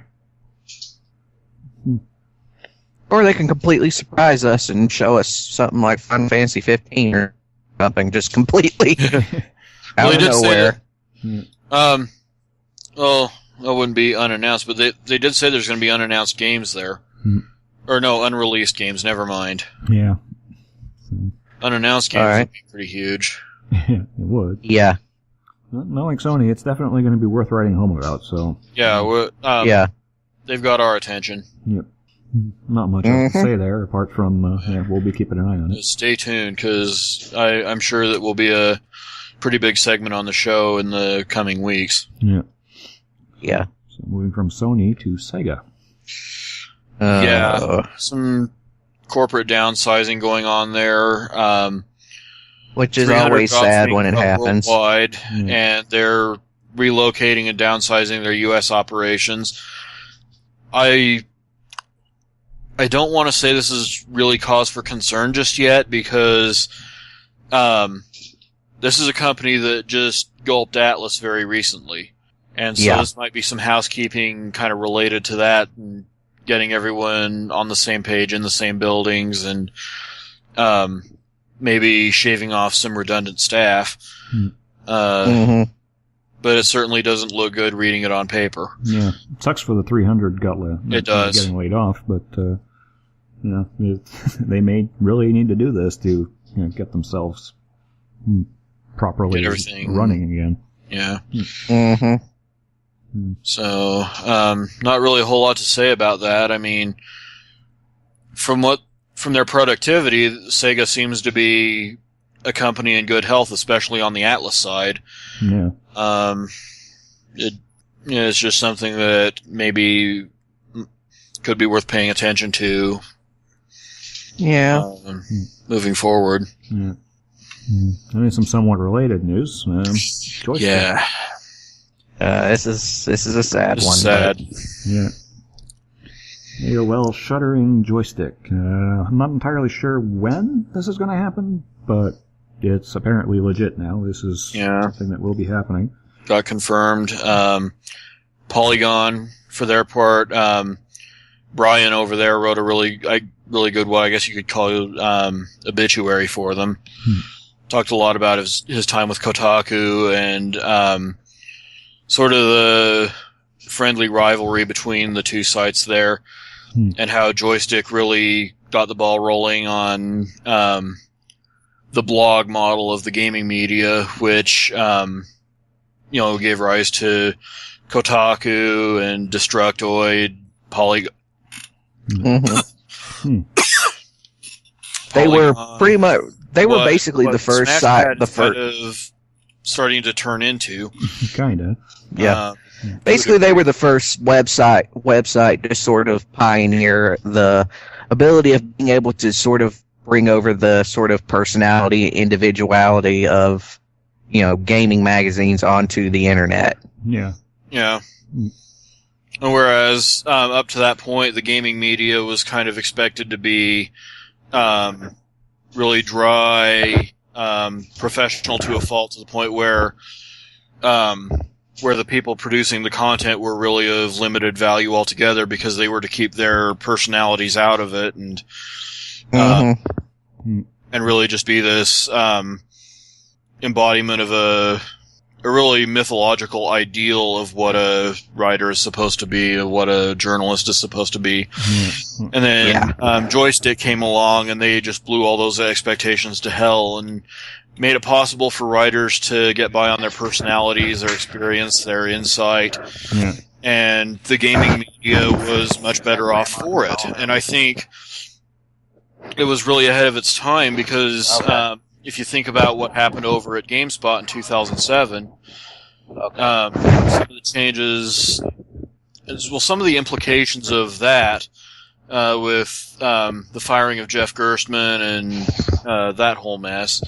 Or they can completely surprise us and show us something like Final Fantasy 15 or something, just completely out of nowhere. Well, that wouldn't be unannounced, but they did say there's going to be unannounced games there. Or no, unreleased games, never mind. Yeah. Unannounced games would be pretty huge. It would. Yeah. Knowing Sony, it's definitely going to be worth writing home about, so... Yeah, they've got our attention. Yep. Not much else to say there, apart from, we'll be keeping an eye on it. Just stay tuned, because I'm sure that will be a pretty big segment on the show in the coming weeks. Yeah. Yeah. So moving from Sony to Sega. Some corporate downsizing going on there. Which is always sad when it happens. Worldwide, and they're relocating and downsizing their U.S. operations. I don't want to say this is really cause for concern just yet, because this is a company that just gulped Atlas very recently. And so this might be some housekeeping kind of related to that, and getting everyone on the same page in the same buildings, and maybe shaving off some redundant staff. But it certainly doesn't look good reading it on paper. Yeah, it sucks for the 300 It does. Getting laid off, but they may really need to do this to get themselves properly running again. Yeah. So, not really a whole lot to say about that. I mean, from their productivity, Sega seems to be a company in good health, especially on the Atlas side. Yeah. It's just something that maybe could be worth paying attention to. Yeah. moving forward. Yeah. I mean, some somewhat related news. Joystick. Yeah. This is a sad one. Sad. Yeah. AOL shuttering Joystick. I'm not entirely sure when this is going to happen, but it's apparently legit now. This is something that will be happening. Got confirmed. Polygon, for their part, Brian over there wrote a really good, what I guess you could call obituary for them. Talked a lot about his time with Kotaku and sort of the friendly rivalry between the two sites there, and how Joystick really got the ball rolling on the blog model of the gaming media, which gave rise to Kotaku and Destructoid, Polygon. They were pretty much. They were basically the first site. The first kind of starting to turn into. Kinda. Yeah. Basically, they were the first website to sort of pioneer the ability of being able to sort of bring over the sort of personality, individuality of, gaming magazines onto the internet. Yeah. Yeah. Whereas up to that point, the gaming media was kind of expected to be really dry, professional to a fault, to the point where the people producing the content were really of limited value altogether, because they were to keep their personalities out of it and really just be this embodiment of a really mythological ideal of what a writer is supposed to be, of what a journalist is supposed to be. And then Joystick came along, and they just blew all those expectations to hell and made it possible for writers to get by on their personalities, their experience, their insight. And the gaming media was much better off for it. And I think it was really ahead of its time, because if you think about what happened over at GameSpot in 2007, some of the changes, some of the implications of that, with the firing of Jeff Gerstmann and that whole mess.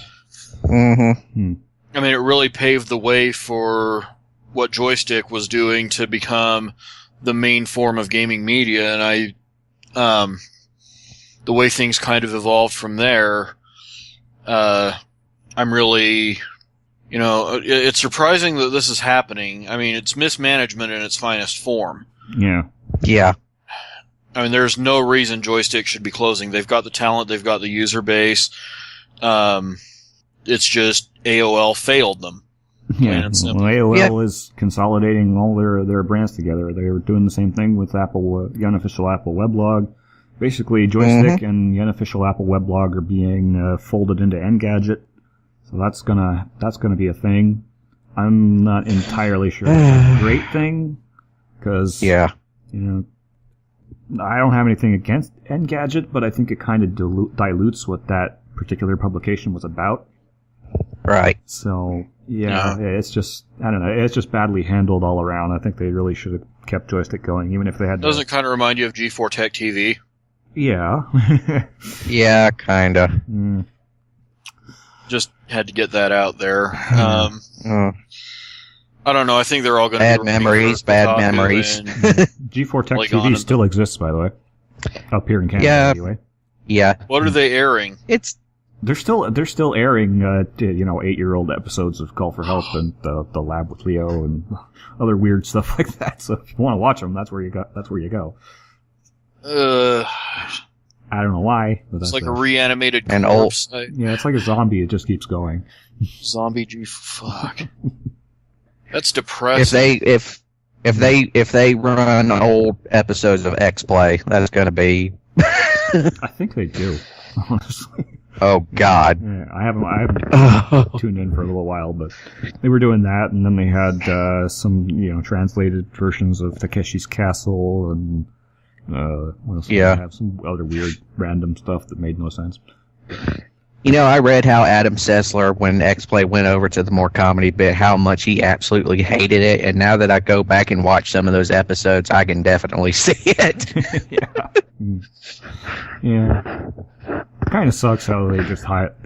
I mean, it really paved the way for what Joystick was doing to become the main form of gaming media, and the way things kind of evolved from there. I'm really, it's surprising that this is happening. I mean, it's mismanagement in its finest form. Yeah. I mean, there's no reason Joystick should be closing. They've got the talent, they've got the user base. It's just AOL failed them. Yeah. AOL is consolidating all their brands together. They were doing the same thing with Apple, the unofficial Apple weblog. Basically, Joystick and the unofficial Apple weblog are being folded into Engadget, so that's gonna be a thing. I'm not entirely sure it's a great thing, because I don't have anything against Engadget, but I think it kind of dilutes what that particular publication was about. Right. So it's just, I don't know, it's just badly handled all around. I think they really should have kept Joystick going, even if they had. Doesn't it kind of remind you of G4 Tech TV? Yeah. Yeah, kinda. Just had to get that out there. I don't know. I think they're all going to bad memories. G4 Tech TV still exists, by the way, up here in Canada. Anyway. Yeah. What are they airing? They're still airing 8-year-old episodes of Call for Help and the Lab with Leo and other weird stuff like that. So if you want to watch them, that's where you go. I don't know why. But it's like a reanimated corpse. Yeah, it's like a zombie. It just keeps going. Zombie fuck. That's depressing. If they run old episodes of X-Play, that's going to be. I think they do, honestly. Oh God! Yeah, I haven't tuned in for a little while, but they were doing that, and then they had some translated versions of Takeshi's Castle and. What else did they have? Some other weird random stuff that made no sense. I read how Adam Sessler, when X-Play went over to the more comedy bit, how much he absolutely hated it. And now that I go back and watch some of those episodes, I can definitely see it. Yeah. It kind of sucks how they just fired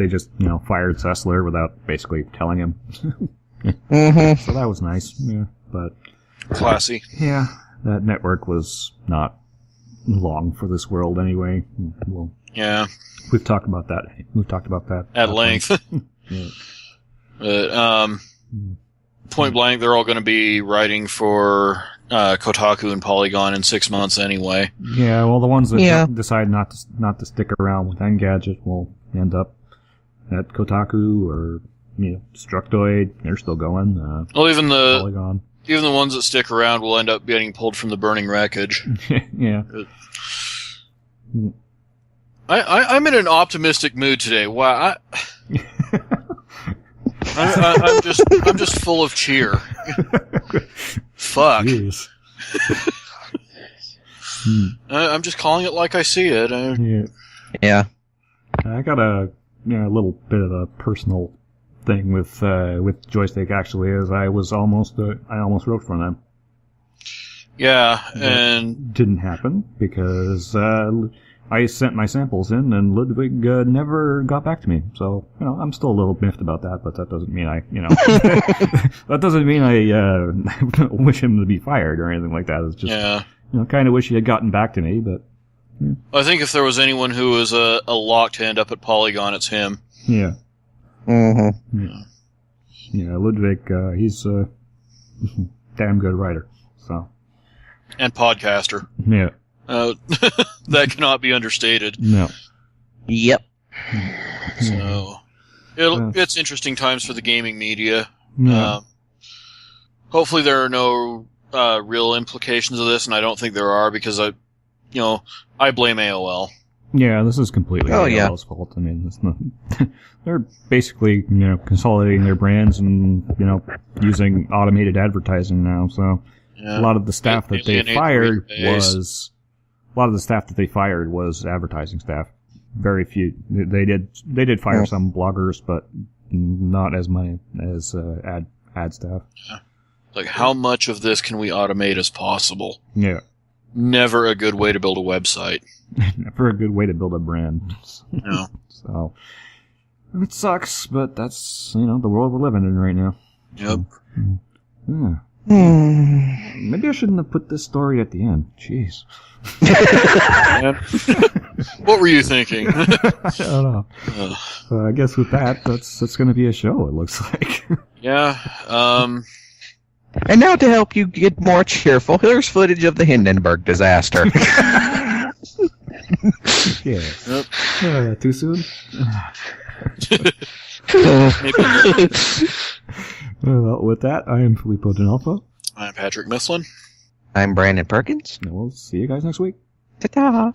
Sessler without basically telling him. Mm-hmm. So that was nice. Yeah, but classy. Yeah, that network was not long for this world anyway. Well, yeah. We've talked about that at length. Yeah. But point blank, they're all going to be writing for Kotaku and Polygon in 6 months anyway. Yeah, well, the ones that decide not to stick around with Engadget will end up at Kotaku or Destructoid. They're still going. Well, even the Polygon. Even the ones that stick around will end up getting pulled from the burning wreckage. Yeah. I'm in an optimistic mood today. Wow, I'm just full of cheer. Fuck. I'm just calling it like I see it. Yeah. I got a little bit of a personal thing with Joystick. Actually, is I almost wrote for them. Yeah, but and didn't happen because I sent my samples in, and Ludwig never got back to me. So, I'm still a little miffed about that, but that doesn't mean I wish him to be fired or anything like that. It's just, kind of wish he had gotten back to me, but. Yeah. I think if there was anyone who was a lock to end up at Polygon, it's him. Yeah. Mm-hmm. Yeah, Ludwig, he's a damn good writer, so. And podcaster. Yeah. That cannot be understated. No. Yep. So, it's interesting times for the gaming media. Yeah. Hopefully there are no real implications of this, and I don't think there are, because I blame AOL. Yeah, this is completely AOL's fault. I mean, it's not, they're basically, consolidating their brands and, using automated advertising now, so a lot of the staff that they fired was advertising staff. Very few. They did fire some bloggers, but not as many as ad staff. Yeah. Like, how much of this can we automate as possible? Yeah. Never a good way to build a website. Never a good way to build a brand. No. So, it sucks, but that's, the world we're living in right now. Yep. Yeah. Maybe I shouldn't have put this story at the end. Jeez. What were you thinking? I don't know. So I guess with that, that's going to be a show, it looks like. Yeah. And now to help you get more cheerful, here's footage of the Hindenburg disaster. Yeah. Yep. Too soon? Well, with that, I am Filippo D'Onofrio. I'm Patrick Mislin. I'm Brandon Perkins. And we'll see you guys next week. Ta-ta!